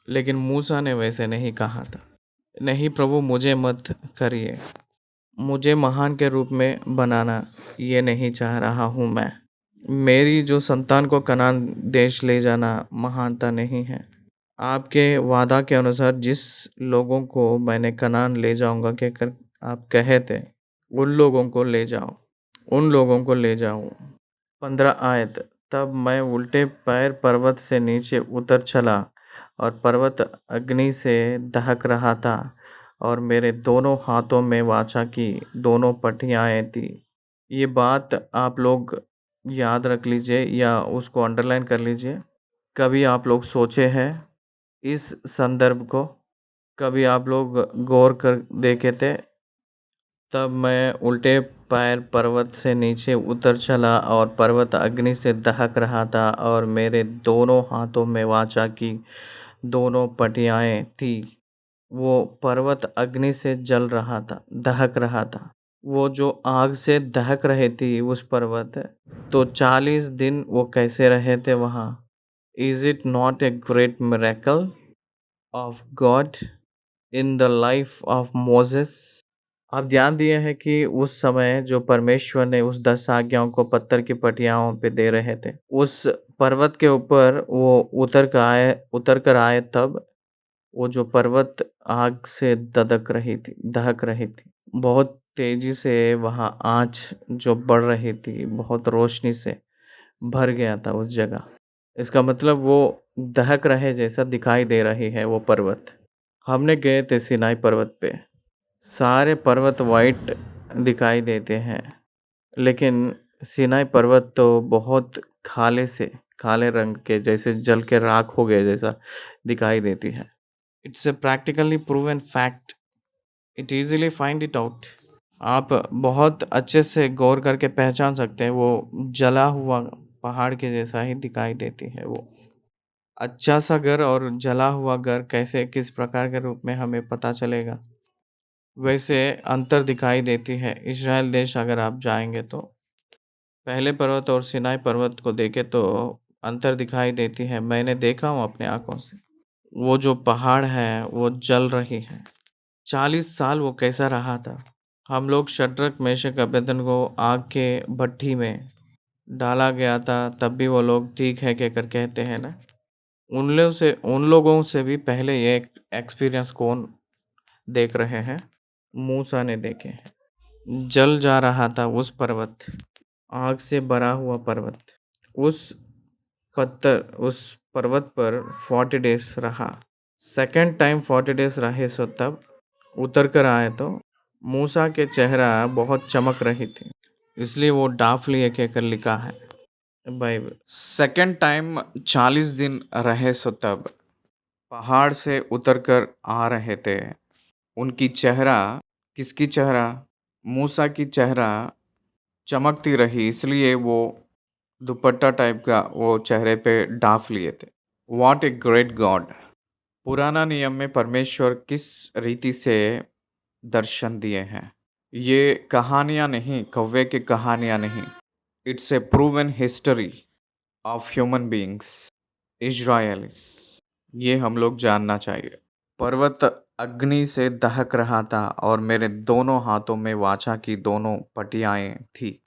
लेकिन मूसा ने वैसे नहीं कहा था। नहीं प्रभु मुझे मत करिए, मुझे महान के रूप में बनाना ये नहीं चाह रहा हूँ मैं। मेरी जो संतान को कनान देश ले जाना महानता नहीं है। आपके वादा के अनुसार जिस लोगों को मैंने कनान ले जाऊंगा कहकर आप कहे थे, उन लोगों को ले जाओ, उन लोगों को ले जाओ। 15 आयत। तब मैं उल्टे पैर पर्वत से नीचे उतर चला और पर्वत अग्नि से दहक रहा था और मेरे दोनों हाथों में वाचा की दोनों पटियाएँ थी। ये बात आप लोग याद रख लीजिए या उसको अंडरलाइन कर लीजिए। कभी आप लोग सोचे हैं इस संदर्भ को? कभी आप लोग गौर कर देखे थे? तब मैं उल्टे पैर पर्वत से नीचे उतर चला और पर्वत अग्नि से दहक रहा था और मेरे दोनों हाथों में वाचा की दोनों पटियाएँ थी। वो पर्वत अग्नि से जल रहा था, दहक रहा था। वो जो आग से दहक रही थी उस पर्वत, तो 40 दिन वो कैसे रहे थे वहाँ? Is it not a great miracle of God in the life of Moses? आप ध्यान दिए हैं कि उस समय जो परमेश्वर ने उस 10 आज्ञाओं को पत्थर की पटियाओं पे दे रहे थे, उस पर्वत के ऊपर वो उतर कर आए तब वो जो पर्वत आग से दहक रही थी। बहुत तेजी से वहाँ आँच जो बढ़ रही थी, बहुत रोशनी से भर गया था उस जगह। इसका मतलब वो दहक रहे जैसा दिखाई दे रही है वो पर्वत। हमने गए थे सिनाई पर्वत पे। सारे पर्वत वाइट दिखाई देते हैं, लेकिन सिनाई पर्वत तो बहुत काले रंग के जैसे जल के राख हो गए जैसा दिखाई देती है। It's a practically proven fact. It easily find it out. आप बहुत अच्छे से गौर करके पहचान सकते हैं, वो जला हुआ पहाड़ के जैसा ही दिखाई देती है वो। अच्छा सा घर और जला हुआ घर कैसे किस प्रकार के रूप में हमें पता चलेगा? वैसे अंतर दिखाई देती है। इज़राइल देश अगर आप जाएँगे तो पहले पर्वत और सिनाई पर्वत को देखें तो अंतर दिखाई देती है। मैंने देखा हूँ अपने आँखों से। वो जो पहाड़ है वो जल रही है। 40 साल वो कैसा रहा था? हम लोग शद्रक, मेशक, अबेदनगो आग के भट्ठी में डाला गया था, तब भी वो लोग ठीक है कहकर कहते हैं ना। उन लोगों से भी पहले ये एक्सपीरियंस कौन देख रहे हैं? मूसा ने देखे हैं। जल जा रहा था उस पर्वत, आग से भरा हुआ पर्वत। उस पर्वत पर 40 डेज रहा। सेकंड टाइम 40 डेज रहे सो तब उतर कर आए तो मूसा के चेहरा बहुत चमक रही थी, इसलिए वो डाफ लिए कहकर लिखा है बाइबल। सेकंड टाइम 40 दिन रहे सो तब पहाड़ से उतर कर आ रहे थे। उनकी चेहरा, किसकी चेहरा? मूसा की चेहरा चमकती रही, इसलिए वो दुपट्टा टाइप का वो चेहरे पे डाफ लिए थे। What a great God! पुराना नियम में परमेश्वर किस रीति से दर्शन दिए हैं? ये कहानियाँ नहीं, कव्वे की कहानियाँ नहीं। It's a proven history of human beings, Israels. ये हम लोग जानना चाहिए। पर्वत अग्नि से दहक रहा था और मेरे दोनों हाथों में वाचा की दोनों पटियाएँ थी।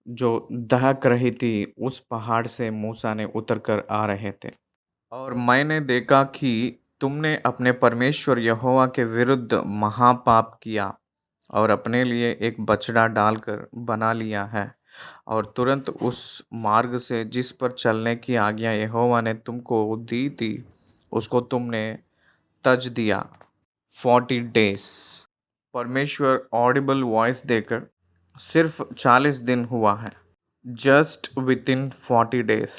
जो दहक रही थी उस पहाड़ से मूसा ने उतर कर आ रहे थे। और मैंने देखा कि तुमने अपने परमेश्वर यहोवा के विरुद्ध महापाप किया और अपने लिए एक बछड़ा डालकर बना लिया है और तुरंत उस मार्ग से जिस पर चलने की आज्ञा यहोवा ने तुमको दी थी उसको तुमने तज दिया। 40 डेज। परमेश्वर ऑडिबल वॉइस देकर सिर्फ 40 दिन हुआ है। Just with in 40 days,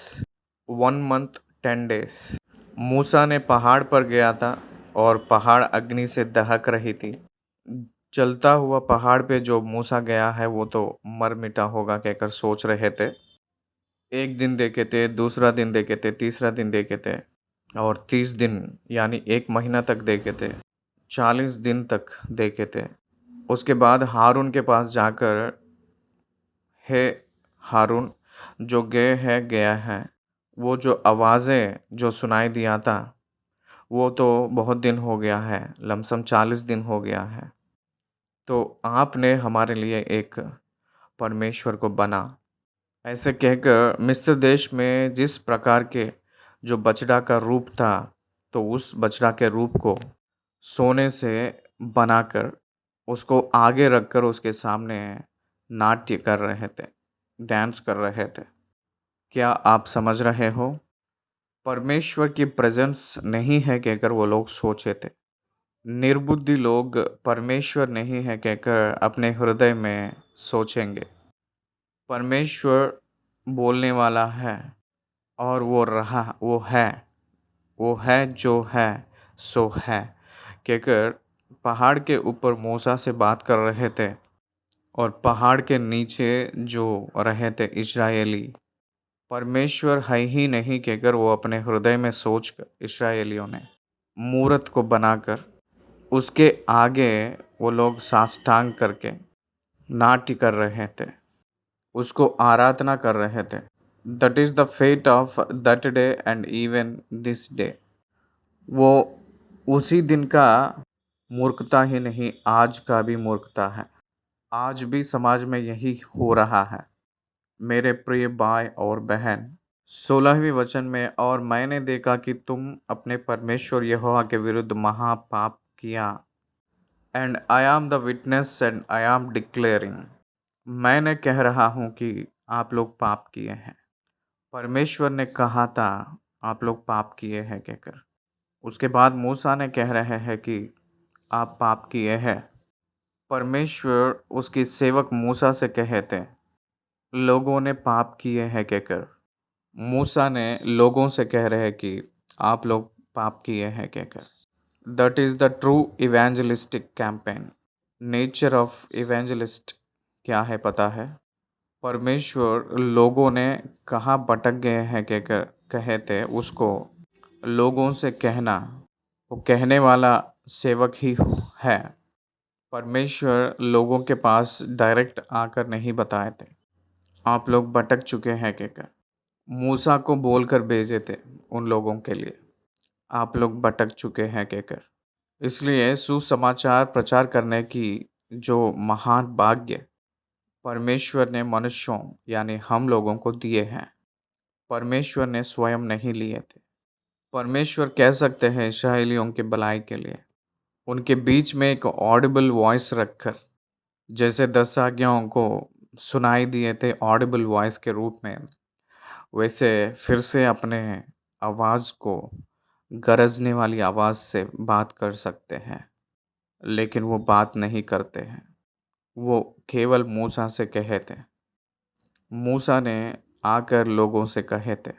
1 month 10 days. मूसा ने पहाड़ पर गया था और पहाड़ अग्नि से दहक रही थी। चलता हुआ पहाड़ पे जो मूसा गया है वो तो मर मिटा होगा कहकर सोच रहे थे। एक दिन देखे थे, दूसरा दिन देखे थे, तीसरा दिन देखे थे और 30 दिन यानी 1 महीना तक देखे थे। 40 दिन तक देखे थे। उसके बाद हारून के पास जाकर, हे हारून, जो गए है गया है, वो जो आवाज़ें जो सुनाई दिया था वो तो बहुत दिन हो गया है, लमसम 40 दिन हो गया है। तो आपने हमारे लिए एक परमेश्वर को बना। ऐसे कहकर मिस्र देश में जिस प्रकार के जो बछड़ा का रूप था, तो उस बछड़ा के रूप को सोने से बनाकर उसको आगे रखकर उसके सामने नाट्य कर रहे थे, डांस कर रहे थे। क्या आप समझ रहे हो? परमेश्वर की प्रेजेंस नहीं है कहकर वो लोग सोचे थे। निर्बुद्धि लोग परमेश्वर नहीं है कहकर अपने हृदय में सोचेंगे। परमेश्वर बोलने वाला है और वो है जो है सो है कहकर पहाड़ के ऊपर मूसा से बात कर रहे थे। और पहाड़ के नीचे जो रहे थे इस्राएली, परमेश्वर है ही नहीं कहकर वो अपने हृदय में सोच कर इस्राएलियों ने मूरत को बनाकर उसके आगे वो लोग साष्टांग करके नाट्य कर रहे थे, उसको आराधना कर रहे थे। That is the fate of that day and even this day. वो उसी दिन का मूर्खता ही नहीं, आज का भी मूर्खता है। आज भी समाज में यही हो रहा है। मेरे प्रिय भाई और बहन, 16वीं वचन में, और मैंने देखा कि तुम अपने परमेश्वर यहोवा के विरुद्ध महापाप किया। And I am the witness and I am declaring. मैंने कह रहा हूँ कि आप लोग पाप किए हैं। परमेश्वर ने कहा था आप लोग पाप किए हैं कहकर। उसके बाद मूसा ने कह रहे हैं कि आप पाप किए हैं। परमेश्वर उसकी सेवक मूसा से कहे थे लोगों ने पाप किए हैं कहकर। मूसा ने लोगों से कह रहे कि आप लोग पाप किए हैं कहकर। That is the true evangelistic campaign. Nature of evangelist क्या है पता है? परमेश्वर लोगों ने कहाँ भटक गए हैं कहकर कहे थे उसको लोगों से कहना। वो कहने वाला सेवक ही है। परमेश्वर लोगों के पास डायरेक्ट आकर नहीं बताए थे आप लोग भटक चुके हैं कहकर। मूसा को बोलकर भेजे थे उन लोगों के लिए आप लोग भटक चुके हैं कहकर। इसलिए सुसमाचार प्रचार करने की जो महान भाग्य परमेश्वर ने मनुष्यों यानी हम लोगों को दिए हैं, परमेश्वर ने स्वयं नहीं लिए थे। परमेश्वर कह सकते हैं इस्राएलियों के भलाई के लिए उनके बीच में एक ऑडिबल वॉइस रखकर, जैसे 10 आज्ञाओं को सुनाई दिए थे ऑडिबल वॉइस के रूप में, वैसे फिर से अपने आवाज़ को गरजने वाली आवाज़ से बात कर सकते हैं। लेकिन वो बात नहीं करते हैं। वो केवल मूसा से कहे थे। मूसा ने आकर लोगों से कहे थे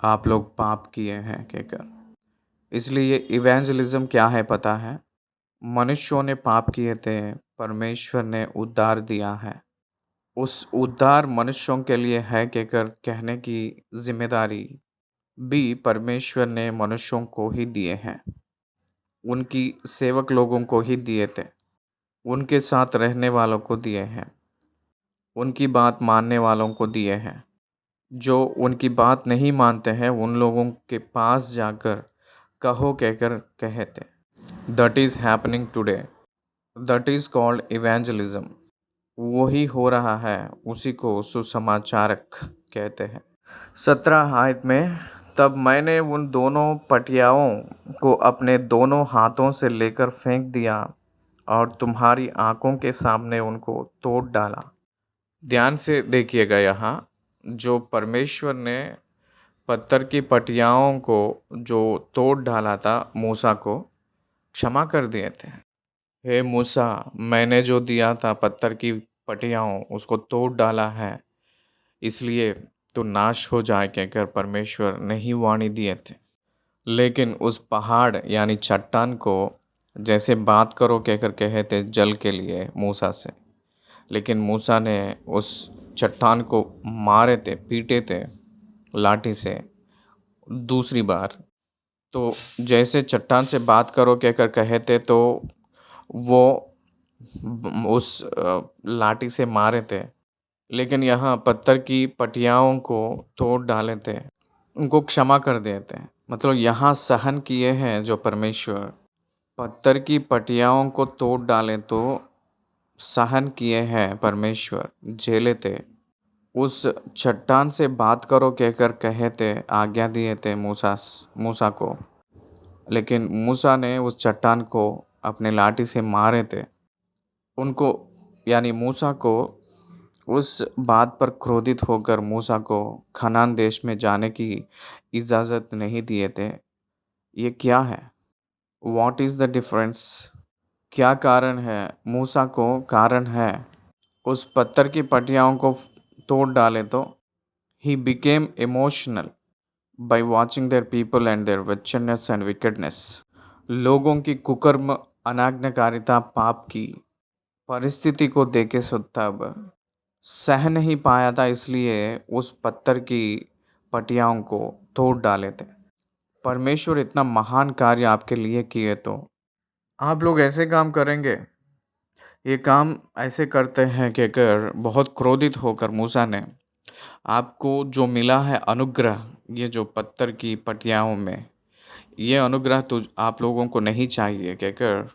आप लोग पाप किए हैं कहकर। इसलिए इवेंजलिज्म क्या है पता है? मनुष्यों ने पाप किए थे, परमेश्वर ने उद्धार दिया है। उस उद्धार मनुष्यों के लिए है कहकर कहने की जिम्मेदारी भी परमेश्वर ने मनुष्यों को ही दिए हैं। उनकी सेवक लोगों को ही दिए थे। उनके साथ रहने वालों को दिए हैं। उनकी बात मानने वालों को दिए हैं। जो उनकी बात नहीं मानते हैं उन लोगों के पास जाकर कहो कहकर कहे थे। That is happening today. That is called evangelism. वही हो रहा है, उसी को सुसमाचारक कहते हैं। 17 आयत में, तब मैंने उन दोनों पटियाओं को अपने दोनों हाथों से लेकर फेंक दिया और तुम्हारी आंखों के सामने उनको तोड़ डाला। ध्यान से देखिएगा, यहाँ जो परमेश्वर ने पत्थर की पटियाओं को जो तोड़ डाला था मूसा को क्षमा कर दिए थे। हे मूसा, मैंने जो दिया था पत्थर की पटियाओं उसको तोड़ डाला है, इसलिए तो नाश हो जाए कहकर परमेश्वर ने ही वाणी दिए थे। लेकिन उस पहाड़ यानी चट्टान को जैसे बात करो कहकर कहे थे जल के लिए मूसा से, लेकिन मूसा ने उस चट्टान को मारे थे, पीटे थे लाठी से दूसरी बार। तो जैसे चट्टान से बात करो कहकर कहे थे तो वो उस लाठी से मारे थे, लेकिन यहाँ पत्थर की पटियाओं को तोड़ डाले थे, उनको क्षमा कर दिए थे। मतलब यहाँ सहन किए हैं जो परमेश्वर पत्थर की पटियाओं को तोड़ डाले तो सहन किए हैं परमेश्वर, झेले थे। उस चट्टान से बात करो कहकर कहे थे, आज्ञा दिए थे मूसा को, लेकिन मूसा ने उस चट्टान को अपने लाठी से मारे थे। उनको यानी मूसा को उस बात पर क्रोधित होकर मूसा को कनान देश में जाने की इजाज़त नहीं दिए थे। ये क्या है? What is the difference? क्या कारण है? मूसा को कारण है उस पत्थर की पटियाओं को तोड़ डाले तो he became emotional by watching their people and their wickedness and wickedness. लोगों की कुकर्म, अनाज्ञाकारिता, पाप की परिस्थिति को देखे सो तब सह नहीं पाया था, इसलिए उस पत्थर की पटियाओं को तोड़ डाले थे। परमेश्वर इतना महान कार्य आपके लिए किए तो आप लोग ऐसे काम करेंगे? ये काम ऐसे करते हैं कि अगर बहुत क्रोधित होकर मूसा ने आपको जो मिला है अनुग्रह, ये जो पत्थर की पटियाओं में, ये अनुग्रह तो आप लोगों को नहीं चाहिए कि अगर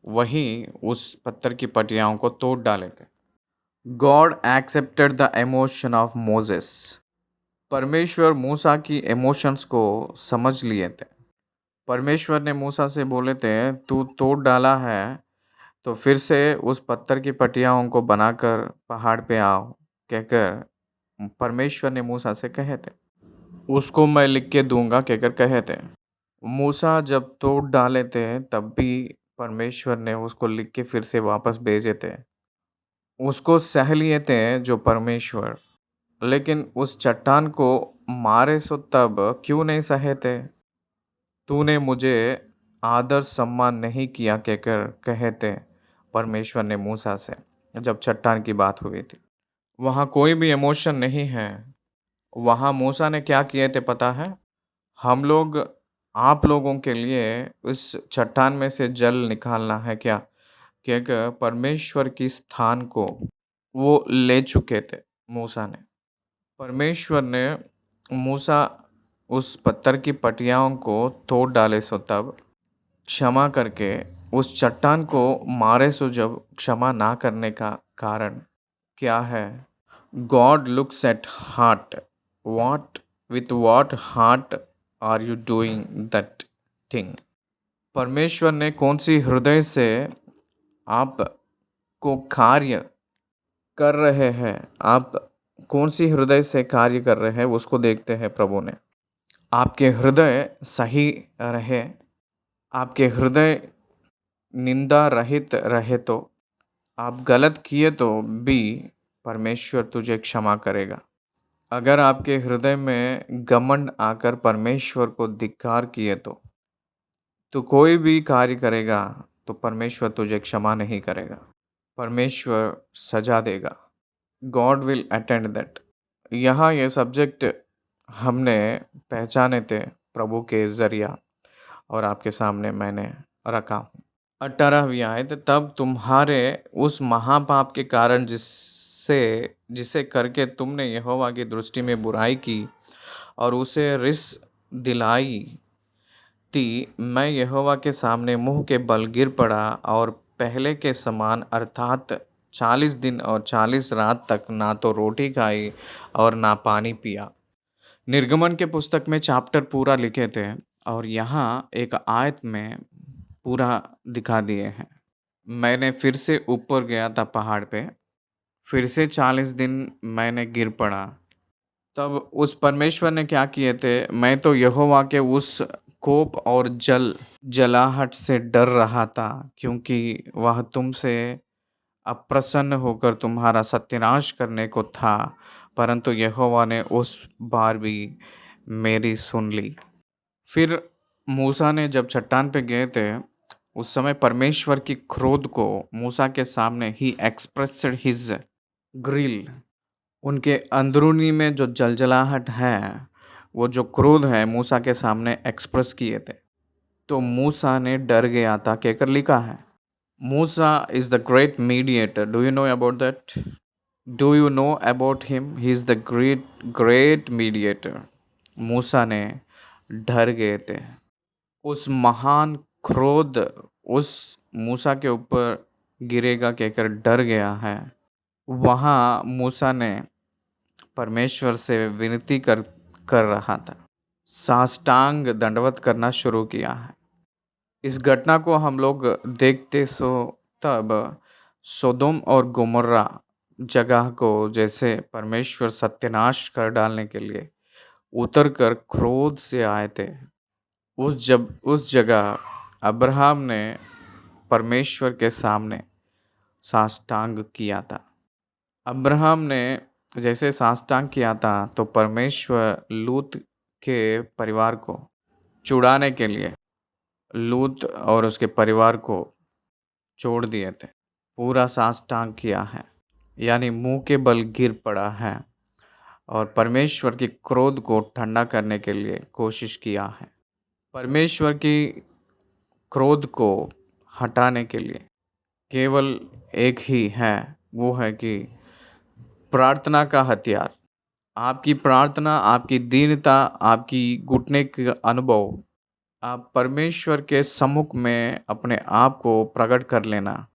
वही उस पत्थर की पटियाओं को तोड़ डाले थे। God accepted the emotion of Moses. परमेश्वर मूसा की इमोशंस को समझ लिए थे। परमेश्वर ने मूसा से बोले थे, तू तोड़ डाला है तो फिर से उस पत्थर की पटियाओं को बनाकर पहाड़ पे आओ, कहकर परमेश्वर ने मूसा से कहे थे। उसको मैं लिख के दूंगा, कहकर कहे थे। मूसा जब तोड़ डाले थे तब भी परमेश्वर ने उसको लिख के फिर से वापस भेजे थे। उसको सह लिए थे जो परमेश्वर, लेकिन उस चट्टान को मारे सो तब क्यों नहीं सहे थे? तूने मुझे आदर सम्मान नहीं किया, कहकर कहे थे परमेश्वर ने मूसा से जब चट्टान की बात हुई थी। वहाँ कोई भी इमोशन नहीं है। वहाँ मूसा ने क्या किए थे पता है? हम लोग आप लोगों के लिए उस चट्टान में से जल निकालना है क्या, कि अगर परमेश्वर की स्थान को वो ले चुके थे मूसा ने। परमेश्वर ने मूसा उस पत्थर की पटियाओं को तोड़ डाले सो तब क्षमा करके उस चट्टान को मारे सो जब क्षमा ना करने का कारण क्या है? God looks at heart. What with what heart are you doing that thing? परमेश्वर ने कौन सी हृदय से आप को कार्य कर रहे हैं, आप कौन सी हृदय से कार्य कर रहे हैं उसको देखते हैं प्रभु ने। आपके हृदय सही रहे, आपके हृदय निंदा रहित रहे तो, आप गलत किए तो भी परमेश्वर तुझे क्षमा करेगा। अगर आपके हृदय में घमंड आकर परमेश्वर को धिक्कार किए तो कोई भी कार्य करेगा तो परमेश्वर तुझे क्षमा नहीं करेगा, परमेश्वर सजा देगा। God will attend that. यहाँ ये सब्जेक्ट हमने पहचाने थे प्रभु के ज़रिया और आपके सामने मैंने रखा हूँ। 18वीं आयत, तब तुम्हारे उस महापाप के कारण जिसे करके तुमने यहोवा की दृष्टि में बुराई की और उसे रिस दिलाई थी, मैं यहोवा के सामने मुंह के बल गिर पड़ा और पहले के समान अर्थात 40 दिन और 40 रात तक ना तो रोटी खाई और ना पानी पिया। निर्गमन के पुस्तक में चैप्टर पूरा लिखे थे और यहाँ एक आयत में पूरा दिखा दिए हैं। मैंने फिर से ऊपर गया था पहाड़ पे, फिर से 40 दिन मैंने गिर पड़ा। तब उस परमेश्वर ने क्या किए थे? मैं तो यहोवा के उस कोप और जलाहट से डर रहा था, क्योंकि वह तुमसे अप्रसन्न होकर तुम्हारा सत्यानाश करने को था, परंतु यहोवा ने उस बार भी मेरी सुन ली। फिर मूसा ने जब चट्टान पे गए थे, उस समय परमेश्वर की क्रोध को मूसा के सामने ही एक्सप्रेस्ड हिज ग्रिल। उनके अंदरूनी में जो जलजलाहट है, वो जो क्रोध है मूसा के सामने एक्सप्रेस किए थे। तो मूसा ने डर गया था, कहकर लिखा है। मूसा is the great mediator. Do you know about that? Do you know about him? He is the great mediator. मूसा ने डर गए थे। उस महान क्रोध उस मूसा के ऊपर गिरेगा कहकर डर गया है। वहाँ मूसा ने परमेश्वर से विनती कर रहा था, साष्टांग दंडवत करना शुरू किया है। इस घटना को हम लोग देखते सो तब सोदोम और गोमर्रा जगह को जैसे परमेश्वर सत्यानाश कर डालने के लिए उतर कर क्रोध से आए थे। उस जगह अब्राहम ने परमेश्वर के सामने साष्टांग किया था। अब्राहम ने जैसे साष्टांग किया था तो परमेश्वर लूत के परिवार को छुड़ाने के लिए लूत और उसके परिवार को छोड़ दिए थे। पूरा साष्टांग किया है, यानी मुंह के बल गिर पड़ा है और परमेश्वर की क्रोध को ठंडा करने के लिए कोशिश किया है। परमेश्वर की क्रोध को हटाने के लिए केवल एक ही है, वो है कि प्रार्थना का हथियार। आपकी प्रार्थना, आपकी दीनता, आपकी घुटने का अनुभव, आप परमेश्वर के सम्मुख में अपने आप को प्रकट कर लेना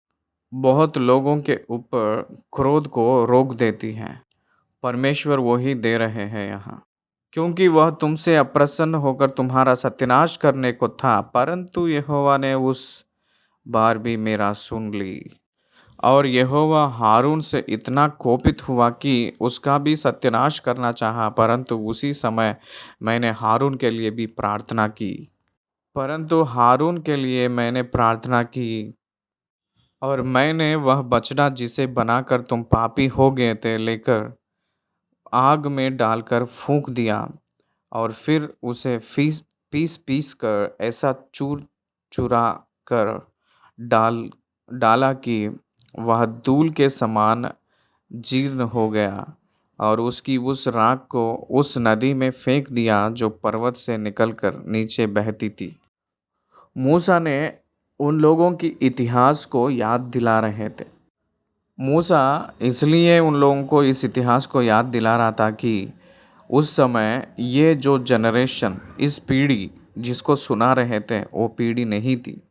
बहुत लोगों के ऊपर क्रोध को रोक देती है। परमेश्वर वो ही दे रहे हैं यहाँ, क्योंकि वह तुमसे अप्रसन्न होकर तुम्हारा सत्यानाश करने को था, परंतु यहोवा ने उस बार भी मेरा सुन ली। और यहोवा हारून से इतना कोपित हुआ कि उसका भी सत्यानाश करना चाहा, परंतु उसी समय मैंने हारून के लिए भी प्रार्थना की। परंतु हारून के लिए मैंने प्रार्थना की और मैंने वह बछड़ा जिसे बनाकर तुम पापी हो गए थे लेकर आग में डालकर फूंक दिया और फिर उसे पीस पीस कर ऐसा चूर चुरा कर डाल डाला कि वह धूल के समान जीर्ण हो गया और उसकी उस राख को उस नदी में फेंक दिया जो पर्वत से निकलकर नीचे बहती थी। मूसा ने उन लोगों की इतिहास को याद दिला रहे थे। मूसा इसलिए उन लोगों को इस इतिहास को याद दिला रहा था कि उस समय ये जो जनरेशन, इस पीढ़ी जिसको सुना रहे थे वो पीढ़ी नहीं थी।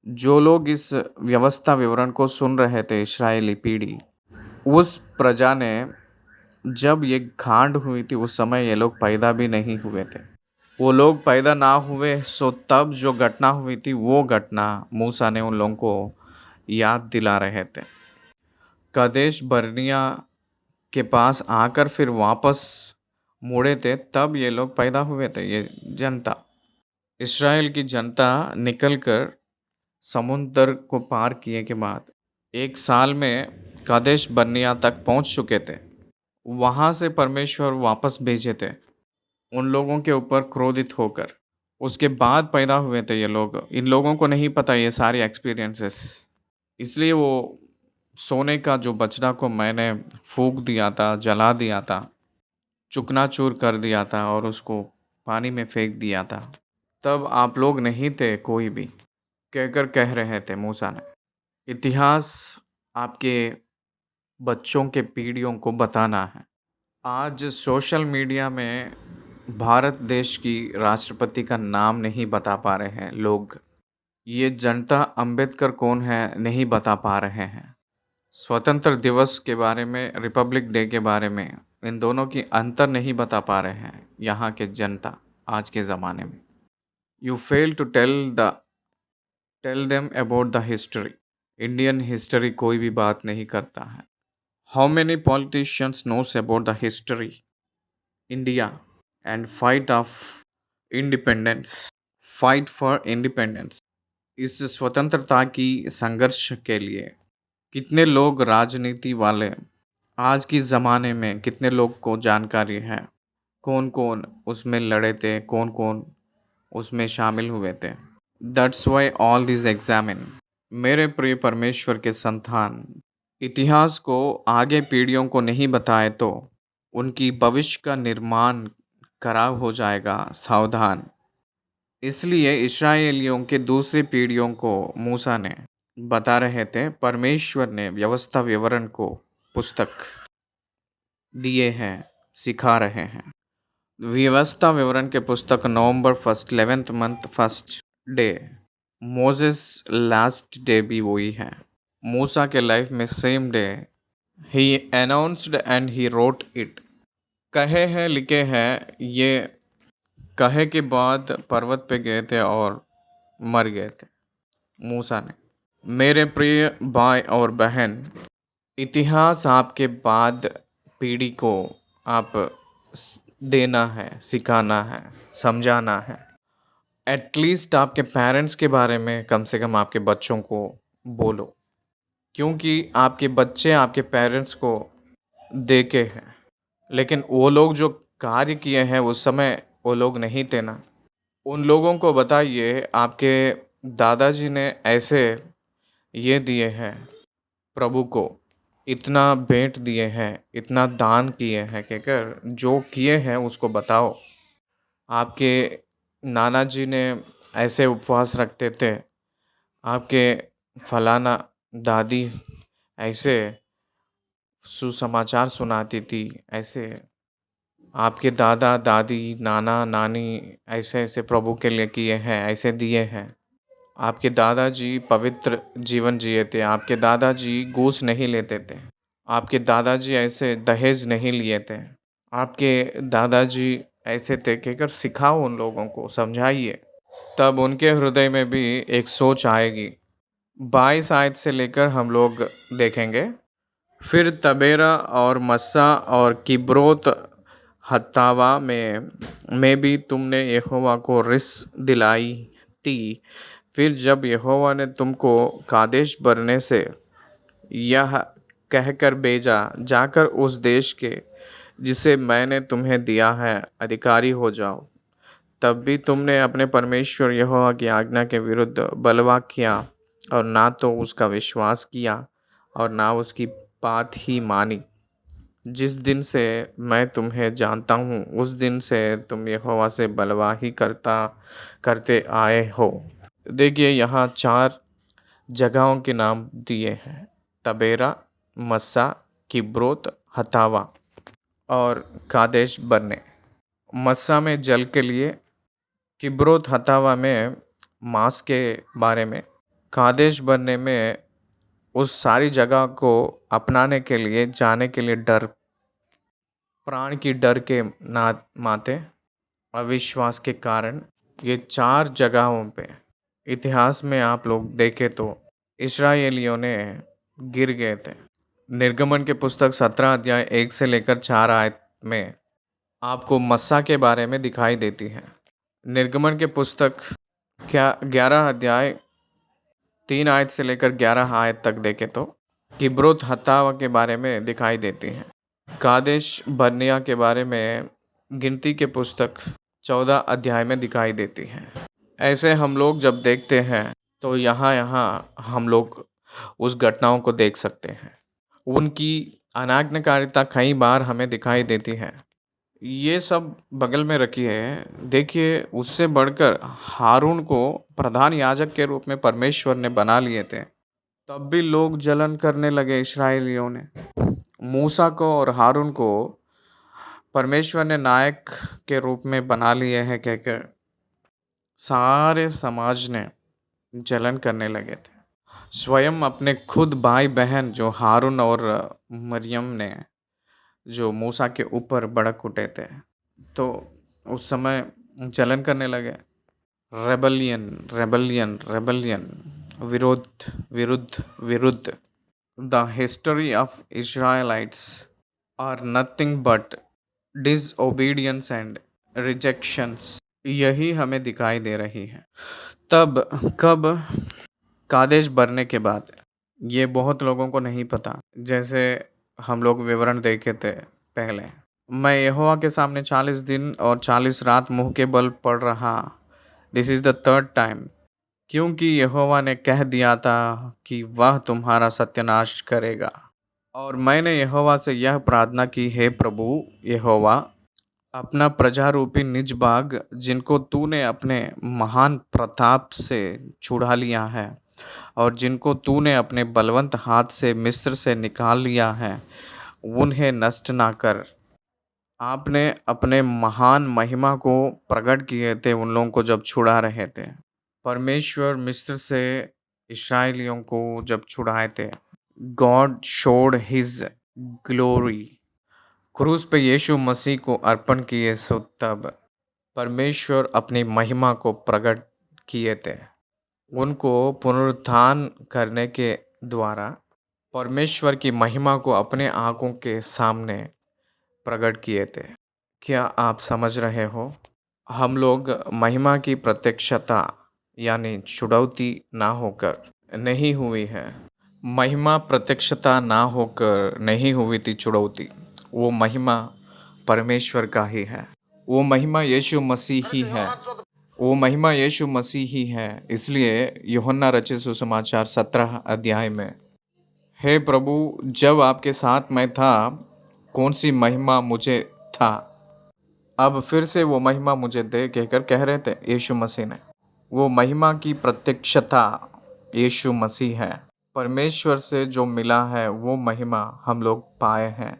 जो लोग इस व्यवस्था विवरण को सुन रहे थे, इस्राएली पीढ़ी, उस प्रजा ने जब ये कांड हुई थी उस समय ये लोग पैदा भी नहीं हुए थे। वो लोग पैदा ना हुए, सो तब जो घटना हुई थी वो घटना मूसा ने उन लोगों को याद दिला रहे थे। कदेश बर्निया के पास आकर फिर वापस मुड़े थे, तब ये लोग पैदा हुए थे। ये जनता, इस्राएल की जनता निकलकर समुद्र को पार किए के बाद 1 साल में कादेश बर्निया तक पहुंच चुके थे। वहां से परमेश्वर वापस भेजे थे उन लोगों के ऊपर क्रोधित होकर। उसके बाद पैदा हुए थे ये लोग। इन लोगों को नहीं पता ये सारी एक्सपीरियंसेस, इसलिए वो सोने का जो बछड़ा को मैंने फूंक दिया था, जला दिया था, चुकनाचूर कर दिया था और उसको पानी में फेंक दिया था, तब आप लोग नहीं थे कोई भी, कहकर कह रहे थे मूसा ने। इतिहास आपके बच्चों के पीढ़ियों को बताना है। आज सोशल मीडिया में भारत देश की राष्ट्रपति का नाम नहीं बता पा रहे हैं लोग। ये जनता अंबेडकर कौन है नहीं बता पा रहे हैं। स्वतंत्र दिवस के बारे में, रिपब्लिक डे के बारे में, इन दोनों की अंतर नहीं बता पा रहे हैं यहाँ के जनता आज के ज़माने में। You fail to tell them about the history. Indian history कोई भी बात नहीं करता है। How many politicians knows about the history India and fight for independence. इस स्वतंत्रता की संघर्ष के लिए कितने लोग राजनीति वाले आज के ज़माने में, कितने लोग को जानकारी है, कौन कौन उसमें लड़े थे, कौन कौन उसमें शामिल हुए थे। That's why all this examine. मेरे प्रिय परमेश्वर के संतान, इतिहास को आगे पीढ़ियों को नहीं बताए तो उनकी भविष्य का निर्माण खराब हो जाएगा। सावधान। इसलिए इस्राएलियों के दूसरी पीढ़ियों को मूसा ने बता रहे थे। परमेश्वर ने व्यवस्था विवरण को पुस्तक दिए हैं, सिखा रहे हैं। व्यवस्था विवरण के पुस्तक नवंबर 1 11th month 1st day, Moses last day भी वही है। मूसा के लाइफ में same day he announced and he wrote it. कहे हैं, लिखे हैं। ये कहे के बाद पर्वत पे गए थे और मर गए थे मूसा ने। मेरे प्रिय भाई और बहन, इतिहास आपके बाद पीढ़ी को आप देना है, सिखाना है, समझाना है। एटलीस्ट आपके पेरेंट्स के बारे में कम से कम आपके बच्चों को बोलो, क्योंकि आपके बच्चे आपके पेरेंट्स को देखे हैं, लेकिन वो लोग जो कार्य किए हैं उस समय वो लोग नहीं थे ना। उन लोगों को बताइए आपके दादाजी ने ऐसे ये दिए हैं प्रभु को, इतना भेंट दिए हैं, इतना दान किए हैं, कहकर जो किए हैं उसको बताओ। आपके नाना जी ने ऐसे उपवास रखते थे, आपके फलाना दादी ऐसे सुसमाचार सुनाती थी, ऐसे आपके दादा दादी नाना नानी ऐसे ऐसे प्रभु के लिए किए हैं, ऐसे दिए हैं। आपके दादाजी पवित्र जीवन जिए थे, आपके दादाजी घूस नहीं लेते थे, आपके दादाजी ऐसे दहेज नहीं लिए थे, आपके दादाजी ऐसे थे, कहकर सिखाओ उन लोगों को, समझाइए। तब उनके हृदय में भी एक सोच आएगी। 22 आयत से लेकर हम लोग देखेंगे। फिर तबेरा और मस्सा और किब्रोत हत्तावा में भी तुमने यहोवा को रिस दिलाई थी। फिर जब यहोवा ने तुमको कादेश बरने से यह कहकर भेजा, जाकर उस देश के जिसे मैंने तुम्हें दिया है अधिकारी हो जाओ, तब भी तुमने अपने परमेश्वर यहोवा की आज्ञा के विरुद्ध बलवा किया और ना तो उसका विश्वास किया और ना उसकी बात ही मानी। जिस दिन से मैं तुम्हें जानता हूँ उस दिन से तुम यहोवा से बलवा ही करते आए हो। देखिए यहाँ 4 जगहों के नाम दिए हैं, तबेरा, मस्सा, किब्रोत हतावा और कादेश बरने। मस्सा में जल के लिए, किब्रोत हतावा में मांस के बारे में, कादेश बरने में उस सारी जगह को अपनाने के लिए, जाने के लिए डर, प्राण की डर के ना माते, अविश्वास के कारण। ये 4 जगहों पे इतिहास में आप लोग देखें तो इस्राएलियों ने गिर गए थे। निर्गमन के पुस्तक 17 अध्याय 1 से लेकर 4 आयत में आपको मस्सा के बारे में दिखाई देती है। निर्गमन के पुस्तक क्या 11 अध्याय 3 आयत से लेकर 11 आयत तक देखें तो किब्रोत हत्तावा के बारे में दिखाई देती है। कादेश बर्निया के बारे में गिनती के पुस्तक 14 अध्याय में दिखाई देती है। ऐसे हम लोग जब देखते हैं तो यहाँ यहाँ हम लोग उस घटनाओं को देख सकते हैं। उनकी अनाज्ञाकारिता कई बार हमें दिखाई देती है। ये सब बगल में रखी है। देखिए उससे बढ़कर हारून को प्रधान याजक के रूप में परमेश्वर ने बना लिए थे, तब भी लोग जलन करने लगे इस्राएलियों ने। मूसा को और हारून को परमेश्वर ने नायक के रूप में बना लिए हैं कहकर सारे समाज ने जलन करने लगे थे। स्वयं अपने खुद भाई बहन जो हारून और मरियम ने जो मूसा के ऊपर भड़क उठे थे, तो उस समय जलन करने लगे। रेबलियन रेबलियन रेबलियन, विरोध विरुद्ध विरुद्ध। The history of Israelites are nothing but disobedience and rejections, यही हमें दिखाई दे रही है। तब कब? कादेश भरने के बाद। ये बहुत लोगों को नहीं पता। जैसे हम लोग विवरण देखे थे पहले, मैं यहोवा के सामने 40 दिन और 40 रात मुंह के बल पड़ रहा। This is the 3rd time, क्योंकि यहोवा ने कह दिया था कि वह तुम्हारा सत्यानाश करेगा। और मैंने यहोवा से यह प्रार्थना की, हे प्रभु यहोवा, अपना प्रजारूपी निज भाग जिनको तूने अपने महान प्रताप से छुड़ा लिया है और जिनको तूने अपने बलवंत हाथ से मिस्र से निकाल लिया है, उन्हें नष्ट ना कर। आपने अपने महान महिमा को प्रकट किए थे उन लोगों को जब छुड़ा रहे थे। परमेश्वर मिस्र से इस्राएलियों को जब छुड़ाए थे, गॉड शोड हिज ग्लोरी। क्रूस पे यीशु मसीह को अर्पण किए, सो तब परमेश्वर अपनी महिमा को प्रकट किए थे। उनको पुनरुत्थान करने के द्वारा परमेश्वर की महिमा को अपने आंखों के सामने प्रकट किए थे। क्या आप समझ रहे हो? हम लोग महिमा की प्रत्यक्षता यानी छुड़ौती ना होकर नहीं हुई है। महिमा प्रत्यक्षता ना होकर नहीं हुई थी छुड़ौती। वो महिमा परमेश्वर का ही है। वो महिमा यीशु मसीह ही है। वो महिमा यीशु मसीह ही है। इसलिए यूहन्ना रचित सुसमाचार 17 अध्याय में, हे प्रभु, जब आपके साथ मैं था, कौन सी महिमा मुझे था। अब फिर से वो महिमा मुझे दे कहकर कह रहे थे यीशु मसीह ने। वो महिमा की प्रत्यक्षता यीशु मसीह है। परमेश्वर से जो मिला है वो महिमा हम लोग पाए हैं,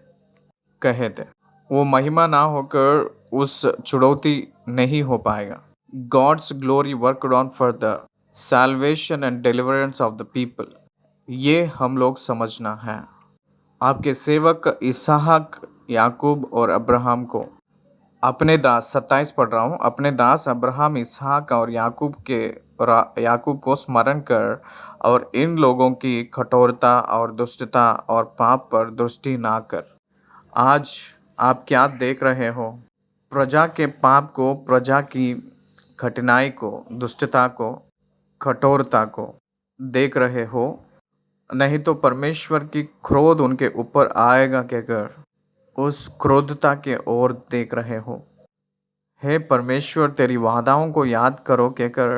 कहे थे। वो महिमा ना होकर उस छुड़ौती नहीं हो पाएगा। God's glory worked on for the salvation and deliverance of the people. ये हम लोग समझना है। आपके सेवक इसहाक, याकूब और अब्राहम को अपने दास 27 पढ़ रहा हूँ, अपने दास अब्राहम, इसहाक और याकूब को स्मरण कर और इन लोगों की कठोरता और दुष्टता और पाप पर दृष्टि ना कर। आज आप क्या देख रहे हो? प्रजा के पाप को, प्रजा की कठिनाई को, दुष्टता को, कठोरता को देख रहे हो? नहीं तो परमेश्वर की क्रोध उनके ऊपर आएगा कहकर उस क्रोधता के ओर देख रहे हो? हे परमेश्वर, तेरी वादाओं को याद करो कहकर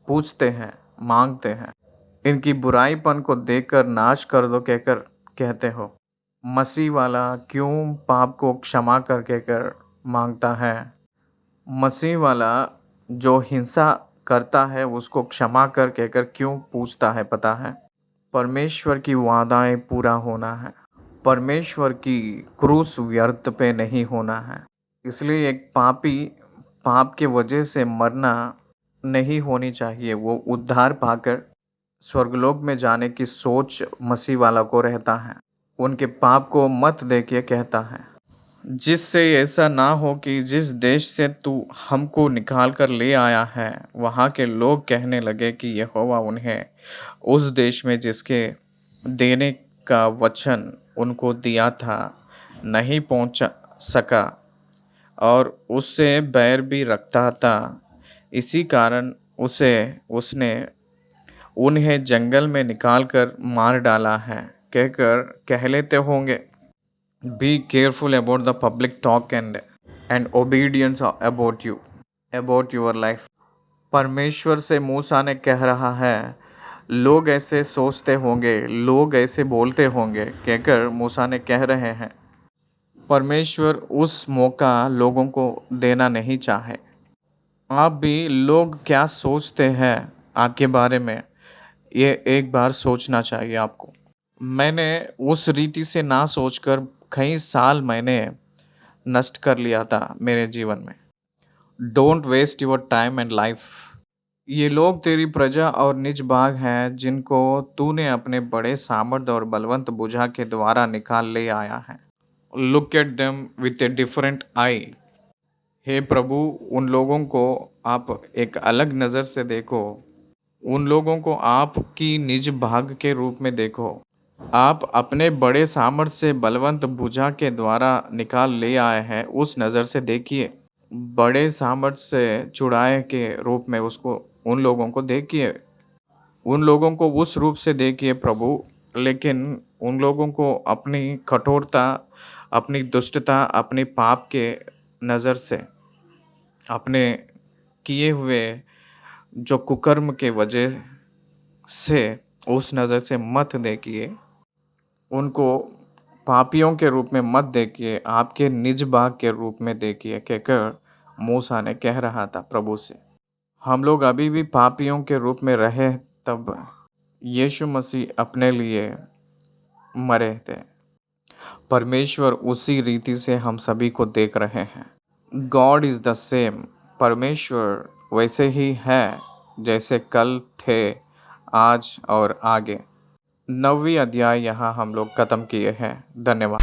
पूछते हैं, मांगते हैं। इनकी बुराईपन को देखकर नाश कर दो कहकर कहते हो। मसीह वाला क्यों पाप को क्षमा कर कहकर मांगता है? मसीह वाला जो हिंसा करता है उसको क्षमा कर कहकर क्यों पूछता है पता है? परमेश्वर की वादाएं पूरा होना है। परमेश्वर की क्रूस व्यर्थ पे नहीं होना है। इसलिए एक पापी पाप के वजह से मरना नहीं होनी चाहिए। वो उद्धार पाकर स्वर्गलोक में जाने की सोच मसीह वाला को रहता है। उनके पाप को मत देखिए कहता है, जिससे ऐसा ना हो कि जिस देश से तू हमको निकाल कर ले आया है वहाँ के लोग कहने लगे कि यहोवा उन्हें उस देश में जिसके देने का वचन उनको दिया था नहीं पहुँचा सका और उससे बैर भी रखता था। इसी कारण उसने उन्हें जंगल में निकाल कर मार डाला है कहकर कह लेते होंगे। Be careful about the public talk and obedience about your life. परमेश्वर से मूसा ने कह रहा है, लोग ऐसे सोचते होंगे, लोग ऐसे बोलते होंगे कहकर मूसा ने कह रहे हैं। परमेश्वर उस मौका लोगों को देना नहीं चाहे। आप भी लोग क्या सोचते हैं आपके बारे में, ये एक बार सोचना चाहिए आपको। मैंने उस रीति से ना सोचकर कई साल मैंने नष्ट कर लिया था मेरे जीवन में। Don't waste your time and life. ये लोग तेरी प्रजा और निज भाग हैं जिनको तूने अपने बड़े सामर्थ्य और बलवंत भुजा के द्वारा निकाल ले आया है। Look at them with a different eye. हे प्रभु, उन लोगों को आप एक अलग नज़र से देखो। उन लोगों को आपकी निज भाग के रूप में देखो। आप अपने बड़े सामर्थ्य से बलवंत भुजा के द्वारा निकाल ले आए हैं, उस नज़र से देखिए। बड़े सामर्थ्य से छुड़ाए के रूप में उसको उन लोगों को देखिए। उन लोगों को उस रूप से देखिए प्रभु, लेकिन उन लोगों को अपनी कठोरता, अपनी दुष्टता, अपनी पाप के नज़र से, अपने किए हुए जो कुकर्म के वजह से उस नज़र से मत देखिए। उनको पापियों के रूप में मत देखिए, आपके निज भाग के रूप में देखिए कहकर मूसा ने कह रहा था प्रभु से। हम लोग अभी भी पापियों के रूप में रहे तब यीशु मसीह अपने लिए मरे थे। परमेश्वर उसी रीति से हम सभी को देख रहे हैं। God is the same. परमेश्वर वैसे ही है जैसे कल थे, आज और आगे। 9वीं अध्याय यहाँ हम लोग ख़त्म किए हैं। धन्यवाद।